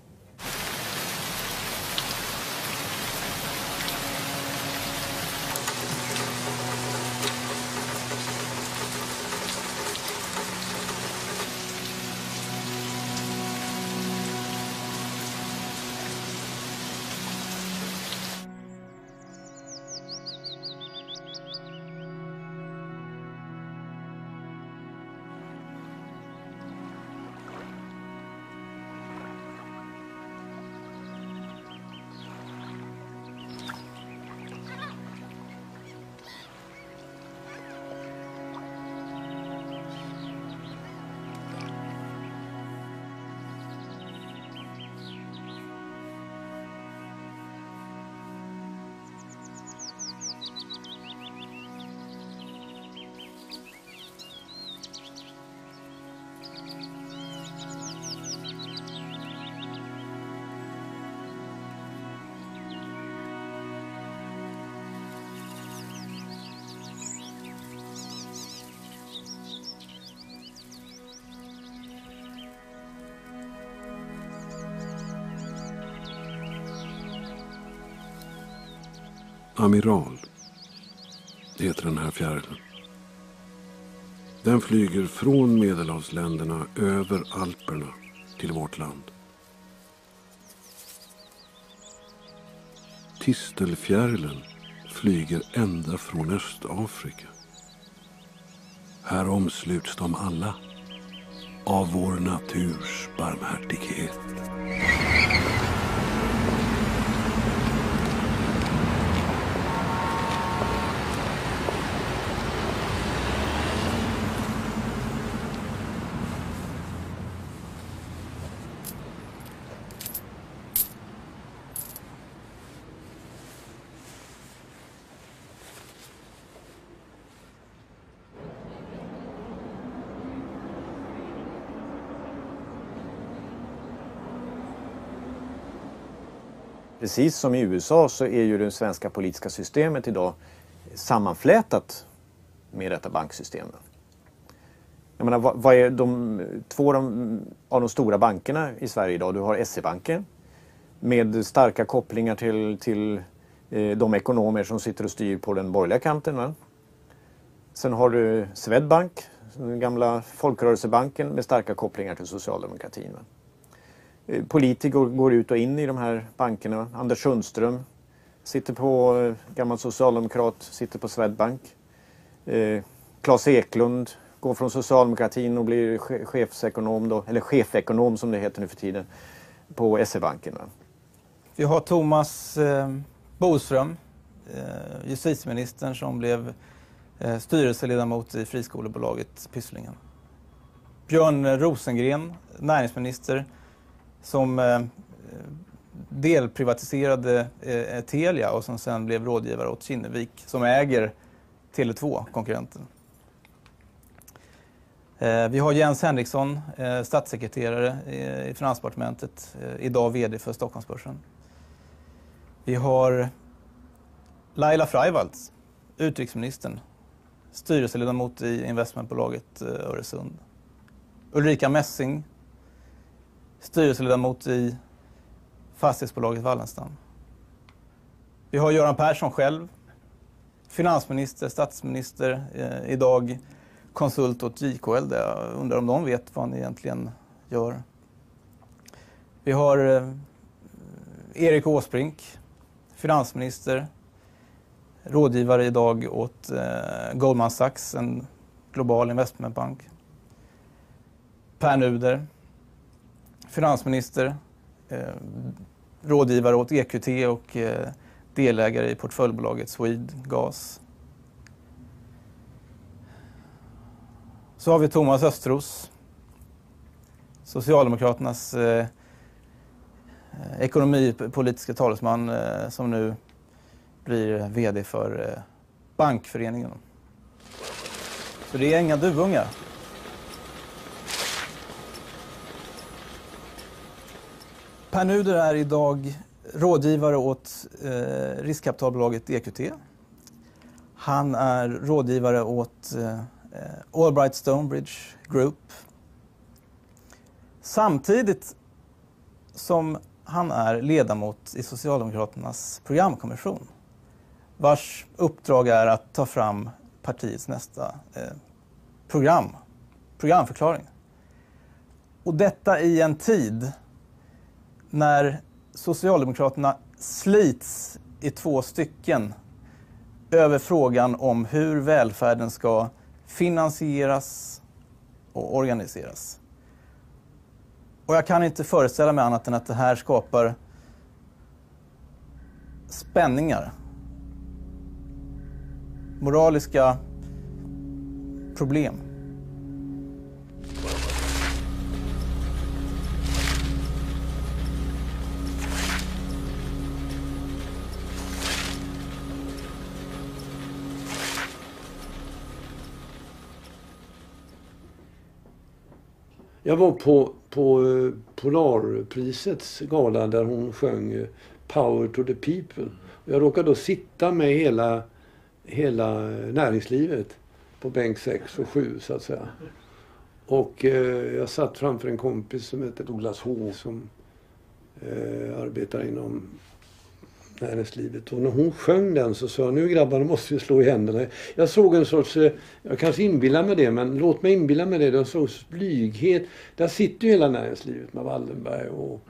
Amiral heter den här fjärilen. Den flyger från Medelhavsländerna över Alperna till vårt land. Tistelfjärilen flyger ända från Östafrika. Här omsluts de alla av vår naturs barmhärtighet. precis som i USA så är ju det svenska politiska systemet idag sammanflätat med detta banksystemet. Jag menar, vad är två av de stora bankerna i Sverige idag? Du har SE-banken med starka kopplingar till de ekonomer som sitter och styr på den borgerliga kanten. Va? Sen har du Swedbank, den gamla folkrörelsebanken med starka kopplingar till socialdemokratin. Va? Politiker går ut och in i de här bankerna. Anders Sundström sitter på, gammal socialdemokrat, sitter på Swedbank. Claes Eklund går från socialdemokratin och blir chefsekonom då, eller chefekonom som det heter nu för tiden, på SE-banken. Va? Vi har Thomas Bodström, justitieministern som blev styrelseledamot i friskolebolaget Pysslingen. Björn Rosengren, näringsminister, som delprivatiserade Telia och som sen blev rådgivare åt Kinnevik som äger Tele2, konkurrenten. Vi har Jens Henriksson, statssekreterare i Finansdepartementet, idag vd för Stockholmsbörsen. Vi har Laila Freivalds, utrikesministern, styrelseledamot i investmentbolaget Öresund. Ulrika Messing, styrelseledamot i fastighetsbolaget Wallenstam. Vi har Göran Persson själv, finansminister, statsminister, idag konsult åt JKL. Jag undrar om de vet vad han egentligen gör. Vi har Erik Åsbrink, finansminister, rådgivare idag åt Goldman Sachs, en global investmentbank. Per Nuder, finansminister, rådgivare åt EQT och delägare i portföljbolaget Swedegas. Så har vi Thomas Östros, Socialdemokraternas ekonomipolitiska talesman som nu blir vd för Bankföreningen. Så det är inga duvungar. Per Nuder är idag rådgivare åt riskkapitalbolaget EQT. Han är rådgivare åt Allbright Stonebridge Group. Samtidigt som han är ledamot i Socialdemokraternas programkommission, vars uppdrag är att ta fram partiets nästa programförklaring. Och detta i en tid när Socialdemokraterna slits i två stycken över frågan om hur välfärden ska finansieras och organiseras. Och jag kan inte föreställa mig annat än att det här skapar spänningar, moraliska problem. Jag var på Polarprisets gala där hon sjöng Power to the People. Jag råkade då sitta med hela näringslivet på bänk 6 och 7 så att säga. Och jag satt framför en kompis som heter Douglas H. som arbetar inom näringslivet. Och när hon sjöng den så sa jag, nu grabbarna måste vi slå i händerna. Jag såg en sorts, jag kanske inbillar mig det, men låt mig inbilla mig det. Det var en sorts blyghet. Där sitter ju hela näringslivet med Wallenberg och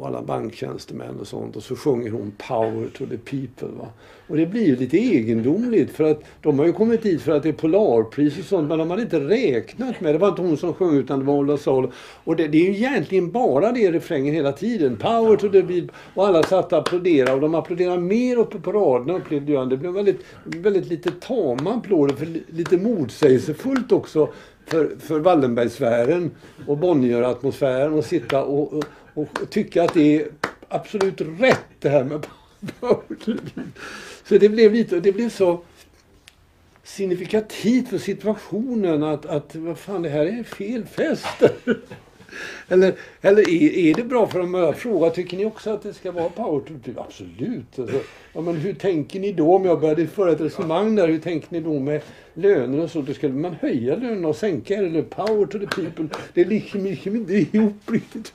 alla banktjänstemän och sånt. Och så sjunger hon Power to the People. Va? Och det blir ju lite egendomligt för att de har ju kommit hit för att det är Polarpris och sånt. Men de hade inte räknat med. Det var inte hon som sjöng utan det var Ola Salo. Och det är ju egentligen bara det refrängen hela tiden. Power to the People. Och alla satt och applåderade. Och de applåderade mer uppe på raderna. Det blev väldigt lite tama applåder. För lite motsägelsefullt också för Wallenbergsfären och Bonnier-atmosfären. Och sitta och tycka att det är absolut rätt det här med så det blev så signifikativt för situationen att vad fan, det här är fel fest. Eller är det bra för dem att fråga, tycker ni också att det ska vara power to the people? Absolut. Alltså, ja, men hur tänker ni då, om jag började föra ett resonemang där, hur tänker ni då med löner och så? Då skulle man höja lönerna och sänka, eller power to the people. Det är liksom inte ihop riktigt.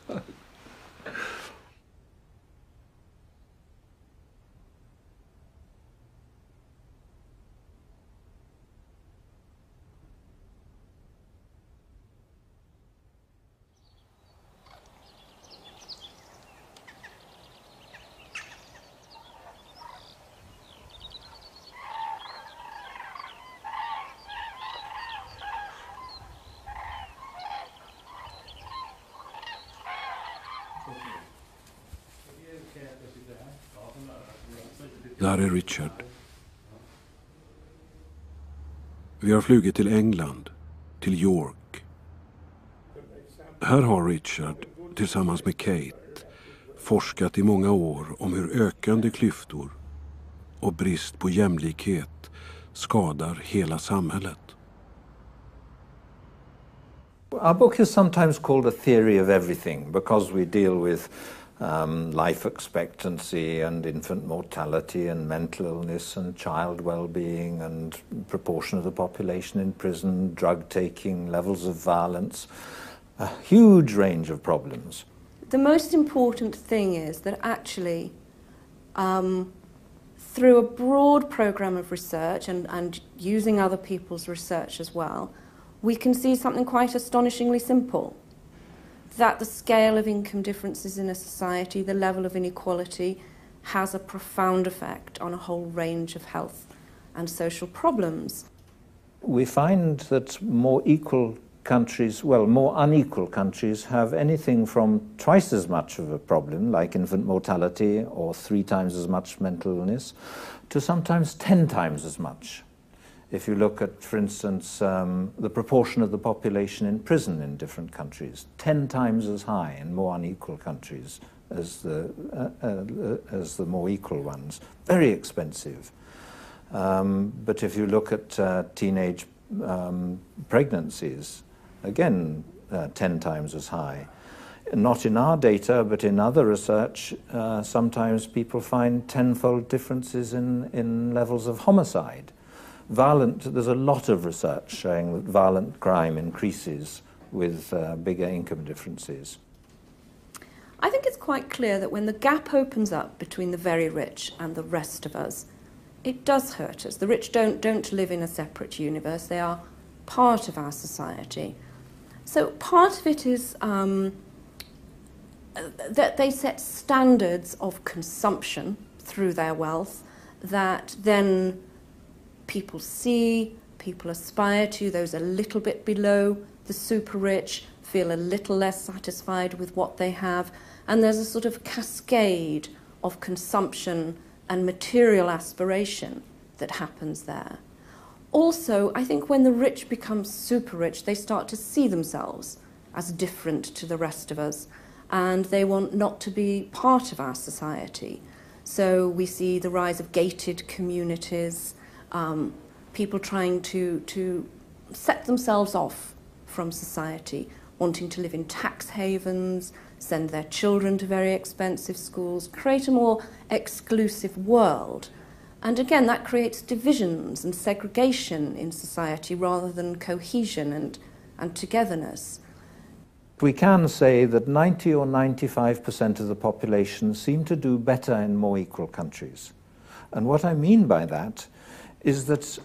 Där är Richard. Vi har flugit till England, till York. Här har Richard, tillsammans med Kate, forskat i många år om hur ökande klyftor och brist på jämlikhet skadar hela samhället. Our book is sometimes called a theory of everything because we deal with life expectancy and infant mortality and mental illness and child well-being and proportion of the population in prison, drug taking, levels of violence, a huge range of problems. The most important thing is that actually through a broad program of research and using other people's research as well, we can see something quite astonishingly simple. That the scale of income differences in a society, the level of inequality, has a profound effect on a whole range of health and social problems. We find that more equal countries, well, more unequal countries have anything from twice as much of a problem, like infant mortality, or 3 times as much mental illness, to sometimes 10 times as much. If you look at, for instance, the proportion of the population in prison in different countries, 10 times as high in more unequal countries as the more equal ones. Very expensive. But if you look at teenage pregnancies, again, 10 times as high. Not in our data, but in other research, sometimes people find 10-fold differences in levels of homicide. There's a lot of research showing that violent crime increases with bigger income differences. I think it's quite clear that when the gap opens up between the very rich and the rest of us, it does hurt us. The rich don't live in a separate universe. They are part of our society. So part of it is that they set standards of consumption through their wealth that then people see, people aspire to. Those a little bit below the super rich feel a little less satisfied with what they have, and there's a sort of cascade of consumption and material aspiration that happens there. Also, I think when the rich become super rich, they start to see themselves as different to the rest of us, and they want not to be part of our society. So we see the rise of gated communities, people trying to set themselves off from society, wanting to live in tax havens, send their children to very expensive schools, create a more exclusive world. And again, that creates divisions and segregation in society rather than cohesion and togetherness. We can say that 90 or 95% of the population seem to do better in more equal countries. And what I mean by that is that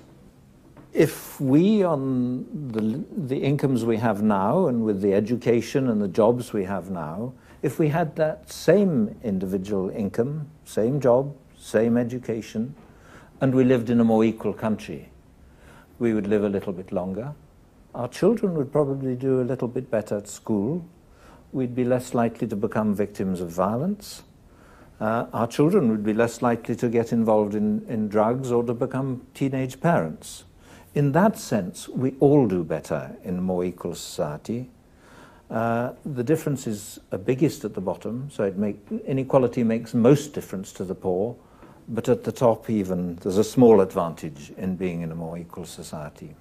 if we, on the incomes we have now and with the education and the jobs we have now, if we had that same individual income, same job, same education, and we lived in a more equal country, we would live a little bit longer. Our children would probably do a little bit better at school. We'd be less likely to become victims of violence. Our children would be less likely to get involved in drugs or to become teenage parents. In that sense, we all do better in a more equal society. The difference is biggest at the bottom, so inequality makes most difference to the poor, but at the top even there's a small advantage in being in a more equal society.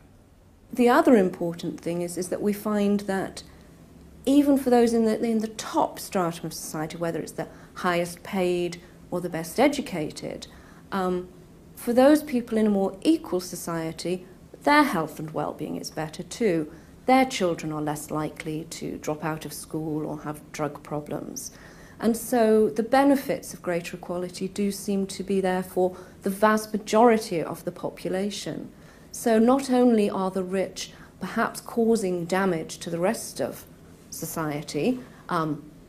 The other important thing is that we find that even for those in the top stratum of society, whether it's the highest paid or the best educated, for those people in a more equal society, their health and well-being is better too. Their children are less likely to drop out of school or have drug problems. And so the benefits of greater equality do seem to be there for the vast majority of the population. So not only are the rich perhaps causing damage to the rest of society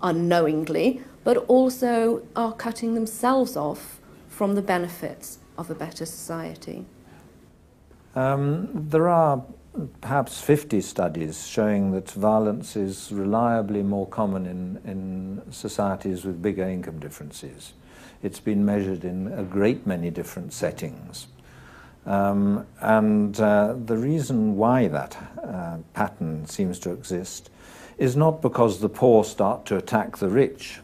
unknowingly, but also are cutting themselves off from the benefits of a better society. There are perhaps 50 studies showing that violence is reliably more common in societies with bigger income differences. It's been measured in a great many different settings. The reason why that pattern seems to exist is not because the poor start to attack the rich.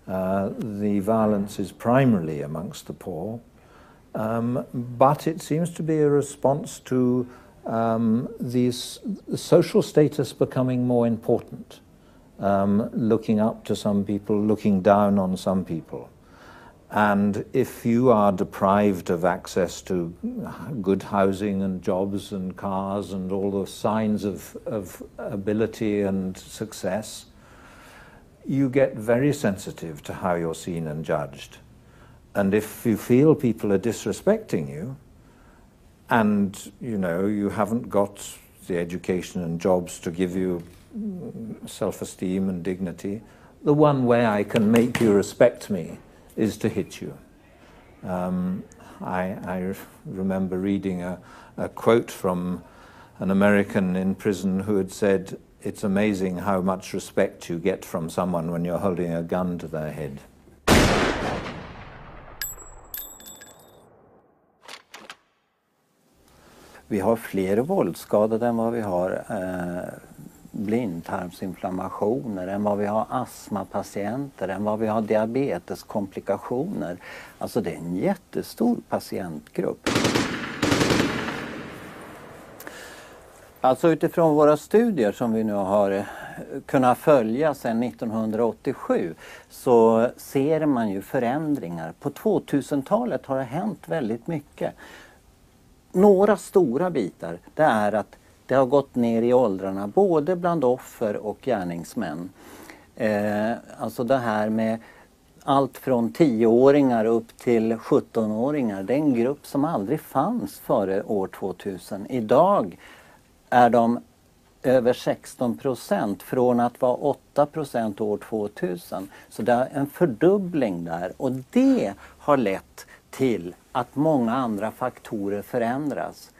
The violence is primarily amongst the poor, but it seems to be a response to the social status becoming more important, looking up to some people, looking down on some people. And if you are deprived of access to good housing and jobs and cars and all the signs of ability and success, you get very sensitive to how you're seen and judged. And if you feel people are disrespecting you, and you haven't got the education and jobs to give you self-esteem and dignity, the one way I can make you respect me is to hit you. I remember reading a quote from an American in prison who had said, "It's amazing how much respect you get from someone when you're holding a gun to their head." Vi har fler våldsskadade än vad vi har blindtarmsinflammationer, än vad vi har astmapatienter, än vad vi har diabeteskomplikationer. Alltså det är en jättestor patientgrupp. Alltså utifrån våra studier som vi nu har kunnat följa sedan 1987 så ser man ju förändringar. På 2000-talet har det hänt väldigt mycket. Några stora bitar, det är att det har gått ner i åldrarna både bland offer och gärningsmän. Alltså det här med allt från 10-åringar upp till 17-åringar, det är en grupp som aldrig fanns före år 2000. Idag är de över 16% från att vara 8% år 2000. Så det är en fördubbling där, och det har lett till att många andra faktorer förändras.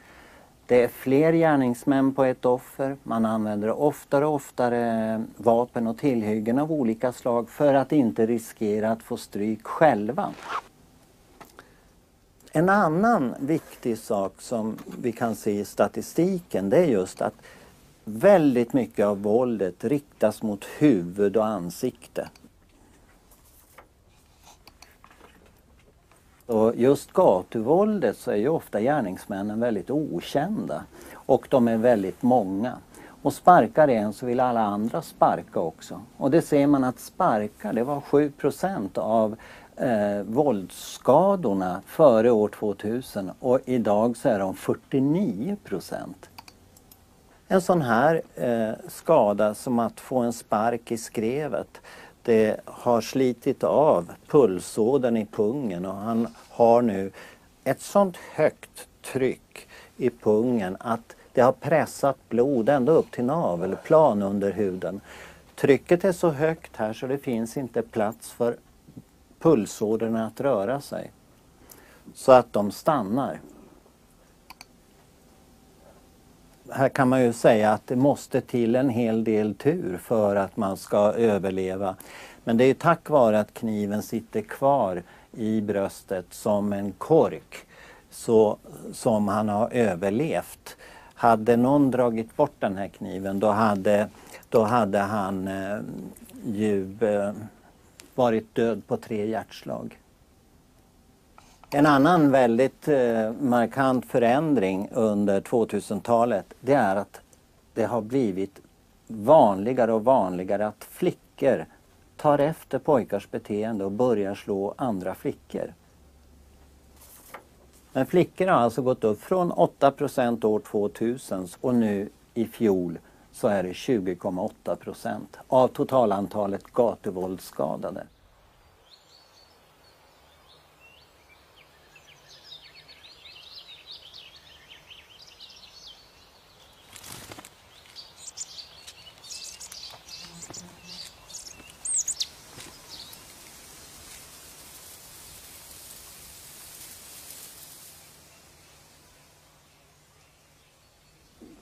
Det är fler gärningsmän på ett offer, man använder oftare och oftare vapen och tillhyggen av olika slag för att inte riskera att få stryk själva. En annan viktig sak som vi kan se i statistiken, det är just att väldigt mycket av våldet riktas mot huvud och ansikte. Och just gatuvåldet så är ju ofta gärningsmännen väldigt okända och de är väldigt många. Och sparkar en så vill alla andra sparka också. Och det ser man att sparka, det var 7% av våldsskadorna före år 2000 och idag så är de 49%. En sån här skada som att få en spark i skrevet, det har slitit av pulsådern i pungen och han har nu ett sånt högt tryck i pungen att det har pressat blod ända upp till navelplan under huden. Trycket är så högt här så det finns inte plats för pulsådrorna att röra sig. Så att de stannar. Här kan man ju säga att det måste till en hel del tur för att man ska överleva. Men det är tack vare att kniven sitter kvar i bröstet som en kork så som han har överlevt. Hade någon dragit bort den här kniven då hade han varit död på 3 hjärtslag. En annan väldigt markant förändring under 2000-talet, det är att det har blivit vanligare och vanligare att flickor tar efter pojkars beteende och börjar slå andra flickor. Men flickor har alltså gått upp från 8% år 2000 och nu i fjol så är det 20,8% av totalantalet gatuvåldsskadade.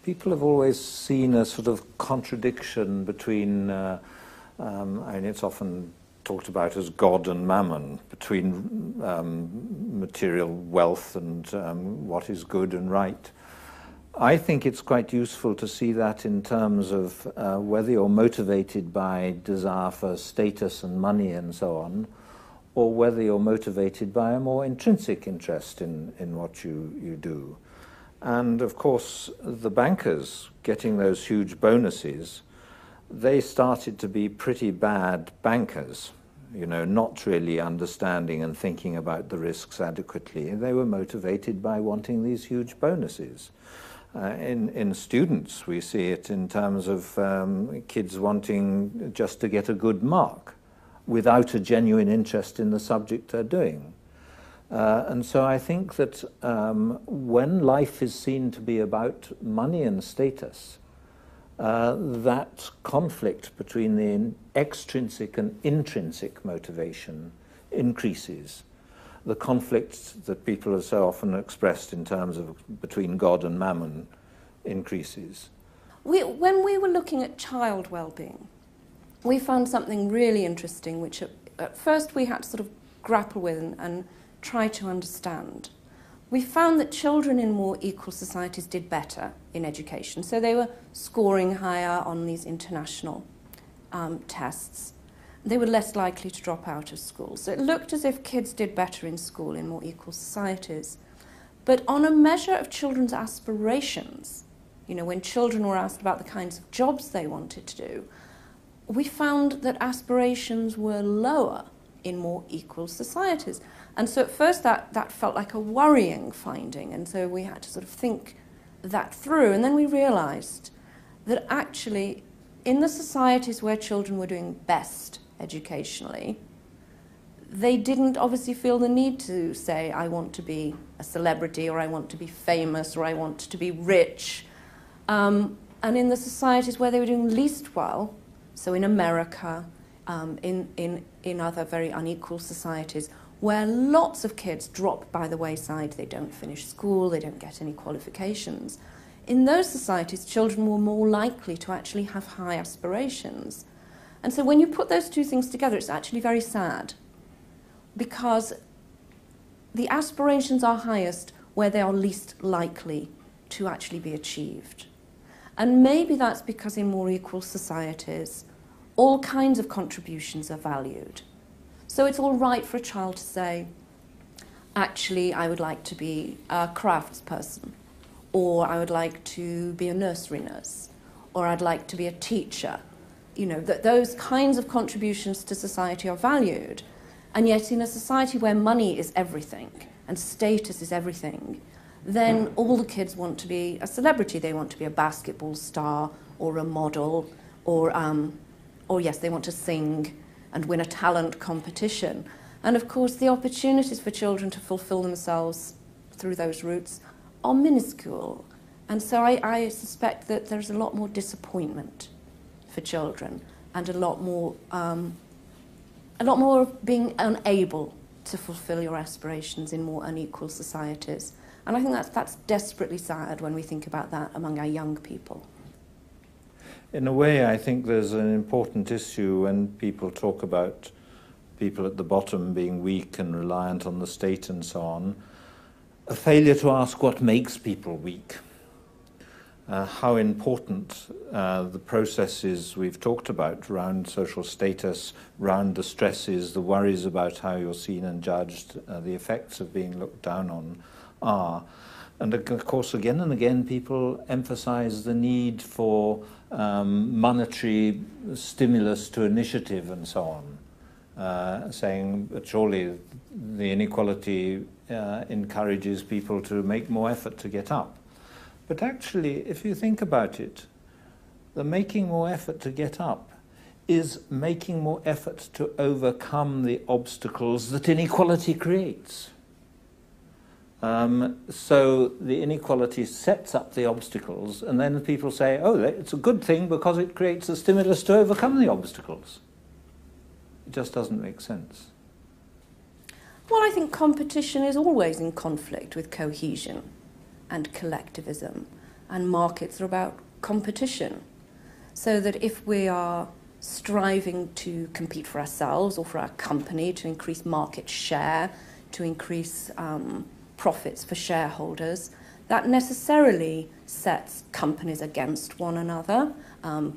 People have always seen a sort of contradiction between, I mean, it's often talked about as God and mammon, between material wealth and what is good and right. I think it's quite useful to see that in terms of whether you're motivated by desire for status and money and so on, or whether you're motivated by a more intrinsic interest in what you do. And of course, the bankers getting those huge bonuses, they started to be pretty bad bankers, you know, not really understanding and thinking about the risks adequately. They were motivated by wanting these huge bonuses. In students, we see it in terms of kids wanting just to get a good mark without a genuine interest in the subject they're doing. And so I think that when life is seen to be about money and status, that conflict between the extrinsic and intrinsic motivation increases. The conflict that people have so often expressed in terms of between God and mammon increases. When we were looking at child well-being, we found something really interesting, which at first we had to sort of grapple with and try to understand. We found that children in more equal societies did better in education. So they were scoring higher on these international tests. They were less likely to drop out of school. So it looked as if kids did better in school in more equal societies. But on a measure of children's aspirations, you know, when children were asked about the kinds of jobs they wanted to do, we found that aspirations were lower in more equal societies. And so at first that felt like a worrying finding, and so we had to sort of think that through. And then we realized that actually in the societies where children were doing best educationally, they didn't obviously feel the need to say, I want to be a celebrity, or I want to be famous, or I want to be rich. And in the societies where they were doing least well, so in America, in other very unequal societies, where lots of kids drop by the wayside, they don't finish school, they don't get any qualifications. In those societies, children were more likely to actually have high aspirations. And so when you put those two things together, it's actually very sad, because the aspirations are highest where they are least likely to actually be achieved. And maybe that's because in more equal societies, all kinds of contributions are valued. So it's all right for a child to say, actually, I would like to be a craftsperson, or I would like to be a nursery nurse, or I'd like to be a teacher. You know, that those kinds of contributions to society are valued. And yet in a society where money is everything and status is everything, then all the kids want to be a celebrity. They want to be a basketball star or a model, or yes, they want to sing and win a talent competition. And of course, the opportunities for children to fulfill themselves through those routes are minuscule. And so I suspect that there's a lot more disappointment for children, and a lot more of being unable to fulfill your aspirations in more unequal societies. And I think that's desperately sad when we think about that among our young people. In a way, I think there's an important issue when people talk about people at the bottom being weak and reliant on the state and so on, a failure to ask what makes people weak. How important the processes we've talked about around social status, around the stresses, the worries about how you're seen and judged, the effects of being looked down on are. And of course, again and again, people emphasize the need for monetary stimulus to initiative and so on, saying that surely the inequality encourages people to make more effort to get up. But actually, if you think about it, the making more effort to get up is making more effort to overcome the obstacles that inequality creates. So the inequality sets up the obstacles, and then people say, oh, it's a good thing because it creates a stimulus to overcome the obstacles. It just doesn't make sense. Well, I think competition is always in conflict with cohesion and collectivism, and markets are about competition. So that if we are striving to compete for ourselves or for our company, to increase market share, to increase profits for shareholders, that necessarily sets companies against one another,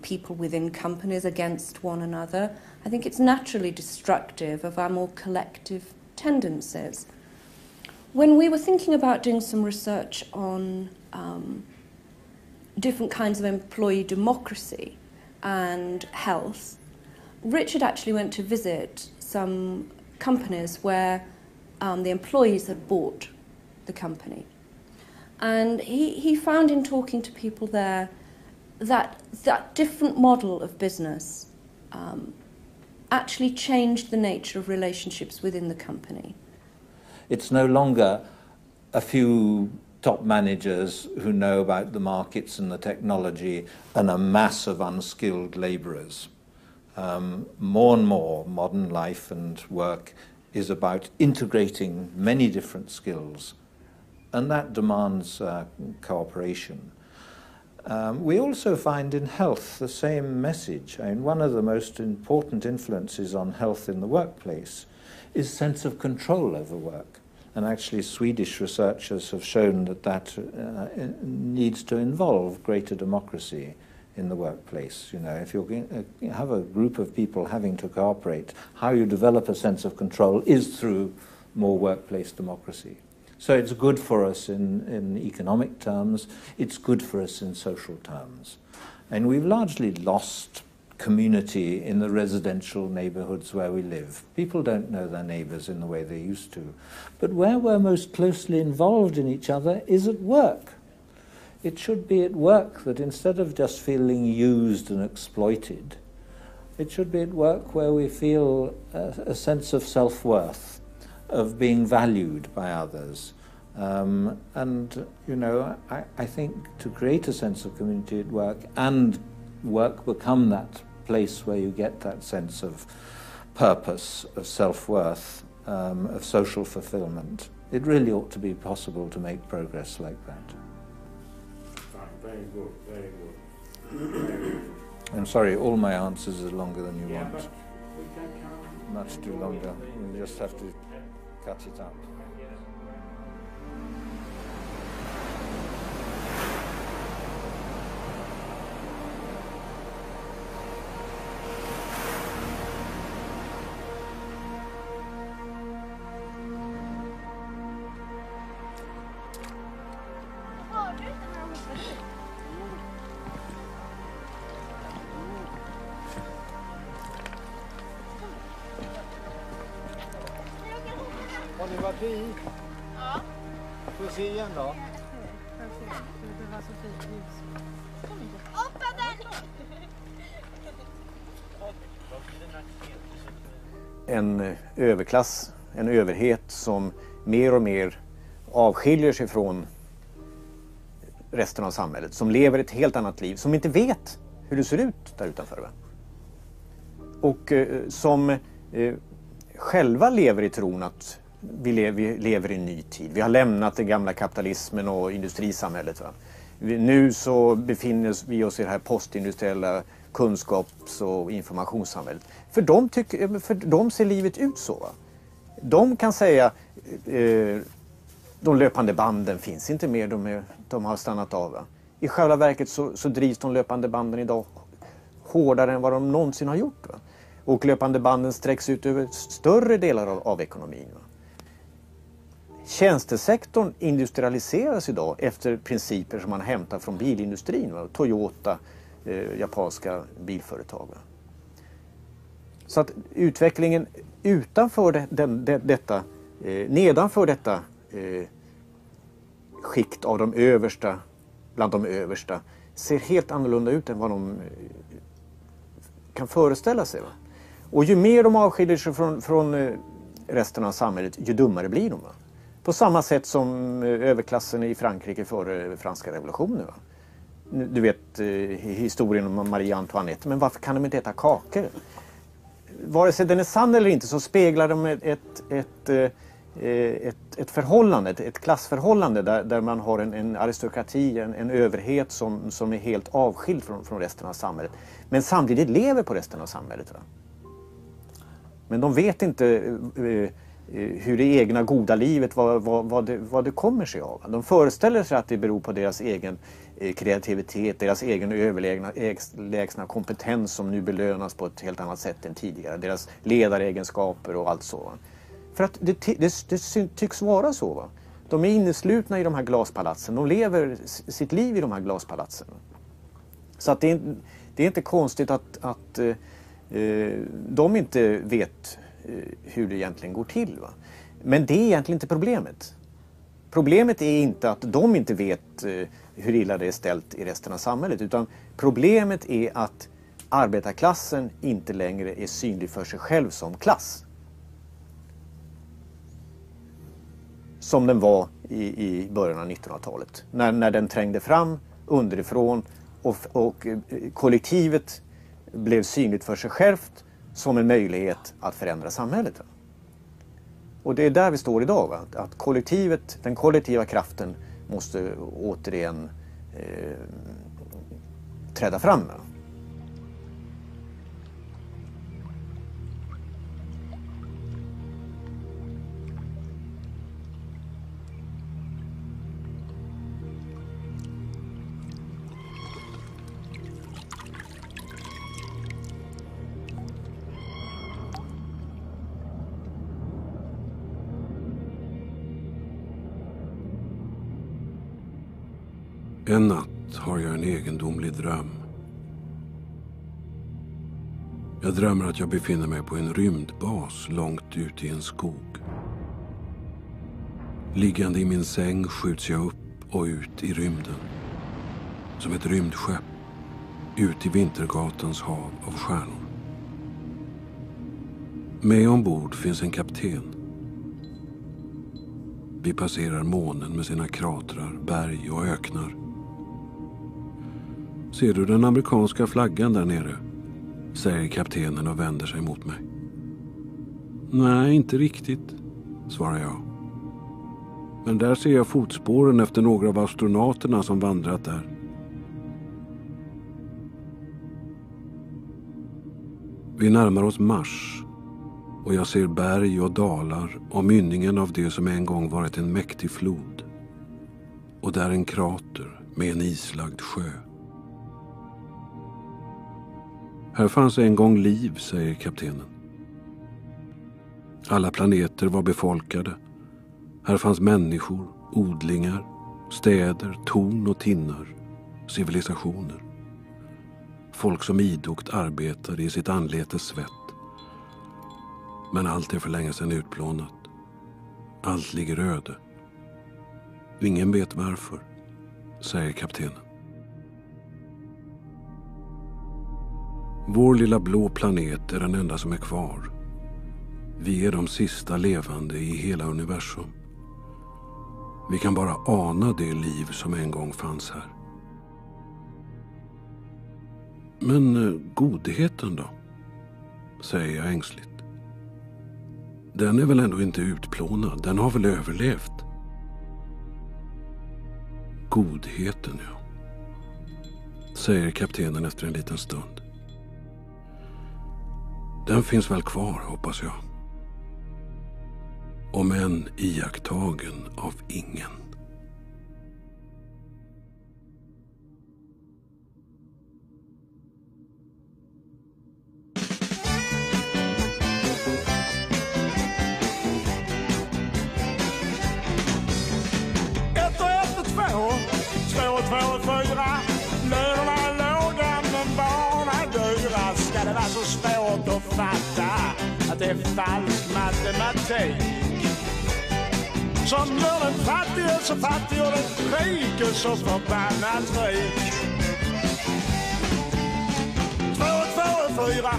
people within companies against one another. I think it's naturally destructive of our more collective tendencies. When we were thinking about doing some research on different kinds of employee democracy and health, Richard actually went to visit some companies where the employees had bought the company. And he found in talking to people there that that different model of business actually changed the nature of relationships within the company. It's no longer a few top managers who know about the markets and the technology and a mass of unskilled labourers. More and more modern life and work is about integrating many different skills, and that demands cooperation. We also find in health the same message. I mean, one of the most important influences on health in the workplace is sense of control over work. And actually Swedish researchers have shown that that needs to involve greater democracy in the workplace. You know, if you have a group of people having to cooperate, how you develop a sense of control is through more workplace democracy. So it's good for us in economic terms, it's good for us in social terms. And we've largely lost community in the residential neighbourhoods where we live. People don't know their neighbours in the way they used to. But where we're most closely involved in each other is at work. It should be at work that instead of just feeling used and exploited, it should be at work where we feel a sense of self-worth, of being valued by others. And, you know, I think to create a sense of community at work and work become that place where you get that sense of purpose, of self-worth, of social fulfillment. It really ought to be possible to make progress like that. Very good, very good. I'm sorry, all my answers are longer than you want. But we can come much too longer. We just have to cut it up. Har ni varit i? Ja. Får vi se igen då? En överklass, en överhet som mer och mer avskiljer sig från resten av samhället. Som lever ett helt annat liv, som inte vet hur det ser ut där utanför. Va? Och som själva lever i tron att vi lever i en ny tid. Vi har lämnat den gamla kapitalismen och industrisamhället. Va? Nu så befinner vi oss i det här postindustriella kunskaps- och informationssamhället. För dem ser livet ut så. Va? De kan säga de löpande banden finns inte mer, de har stannat av. Va? I själva verket så drivs de löpande banden idag hårdare än vad de någonsin har gjort. Va? Och löpande banden sträcks ut över större delar av ekonomin. Va? Tjänstesektorn industrialiseras idag efter principer som man hämtar från bilindustrin. Toyota, japanska bilföretag. Så att utvecklingen utanför nedanför detta skikt av de översta, bland de översta, ser helt annorlunda ut än vad de kan föreställa sig. Va? Och ju mer de avskiljer sig från resten av samhället, ju dummare blir de. Va? På samma sätt som överklassen i Frankrike före franska revolutionen. Va? Du vet historien om Marie Antoinette, men varför kan de inte äta kakor? Vare sig den är sann eller inte så speglar de ett förhållande, ett klassförhållande där man har en aristokrati, en överhet som är helt avskild från resten av samhället. Men samtidigt lever på resten av samhället. Va? Men de vet inte hur det egna goda livet, vad det kommer sig av. De föreställer sig att det beror på deras egen kreativitet, deras egen överlägsna kompetens som nu belönas på ett helt annat sätt än tidigare. Deras ledaregenskaper och allt så. För att det tycks vara så. Va? De är inneslutna i de här glaspalatsen. De lever sitt liv i de här glaspalatsen. Så att det är inte konstigt att de inte vet hur det egentligen går till. Va? Men det är egentligen inte problemet. Problemet är inte att de inte vet hur illa det är ställt i resten av samhället. Utan problemet är att arbetarklassen inte längre är synlig för sig själv som klass. Som den var i början av 1900-talet. När den trängde fram underifrån och kollektivet blev synligt för sig självt som en möjlighet att förändra samhället. Och det är där vi står idag. Va? Att kollektivet, den kollektiva kraften måste återigen träda fram. Va? En natt har jag en egendomlig dröm. Jag drömmer att jag befinner mig på en rymdbas långt ute i en skog. Liggande i min säng skjuts jag upp och ut i rymden. Som ett rymdskepp ut i Vintergatans hav av stjärnor. Med ombord finns en kapten. Vi passerar månen med sina kratrar, berg och öknar. Ser du den amerikanska flaggan där nere? Säger kaptenen och vänder sig mot mig. Nej, inte riktigt, svarar jag. Men där ser jag fotspåren efter några av astronauterna som vandrat där. Vi närmar oss Mars och jag ser berg och dalar och mynningen av det som en gång varit en mäktig flod. Och där en krater med en islagd sjö. Här fanns en gång liv, säger kaptenen. Alla planeter var befolkade. Här fanns människor, odlingar, städer, torn och tinnar, civilisationer. Folk som idogt arbetade i sitt anletes svett. Men allt är för länge sedan utplånat. Allt ligger öde. Ingen vet varför, säger kaptenen. Vår lilla blå planet är den enda som är kvar. Vi är de sista levande i hela universum. Vi kan bara ana det liv som en gång fanns här. Men godheten då? Säger jag ängsligt. Den är väl ändå inte utplånad, den har väl överlevt. Godheten, ja. Säger kaptenen efter en liten stund. Den finns väl kvar, hoppas jag. Om än iakttagen av ingen. fatta att det är falsk matematik som gör den fattige så fattig och den rike så förbannat rik. 2 och 2 är 4,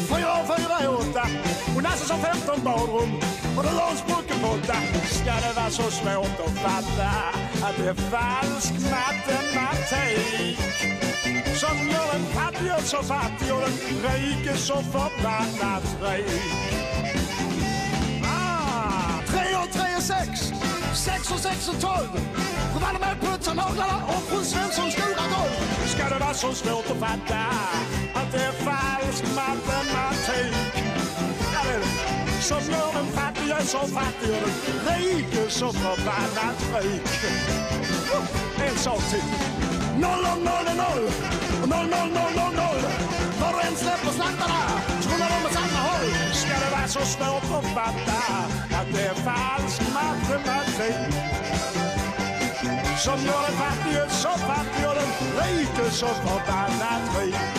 4 och 4 är 8 och Nasse som 15 badrum och det låns brockenpotta. Ska det vara så svårt att fatta att det är falsk matematik som gör den fattige så fattig och den rike så förbannat rik. 3 och 3 är 6, 6 och 6 är 12. Fru Wallenberg putsar naglarna och fru Svensson skorar golv. Ska det vara så svårt att fatta att det är falsk matematik? Ja, det är det. Som gör den fattige så fattig och den rike så förbannat rik. En sak till. 0 och 0 är 0 och 0, 0, 0, 0, 0. Var du än släpper slaktarna så rullar de åt samma håll. Ska det vara så svårt att fatta att det är falsk matematik som gör den fattige så fattig och den rike så förbannat rik?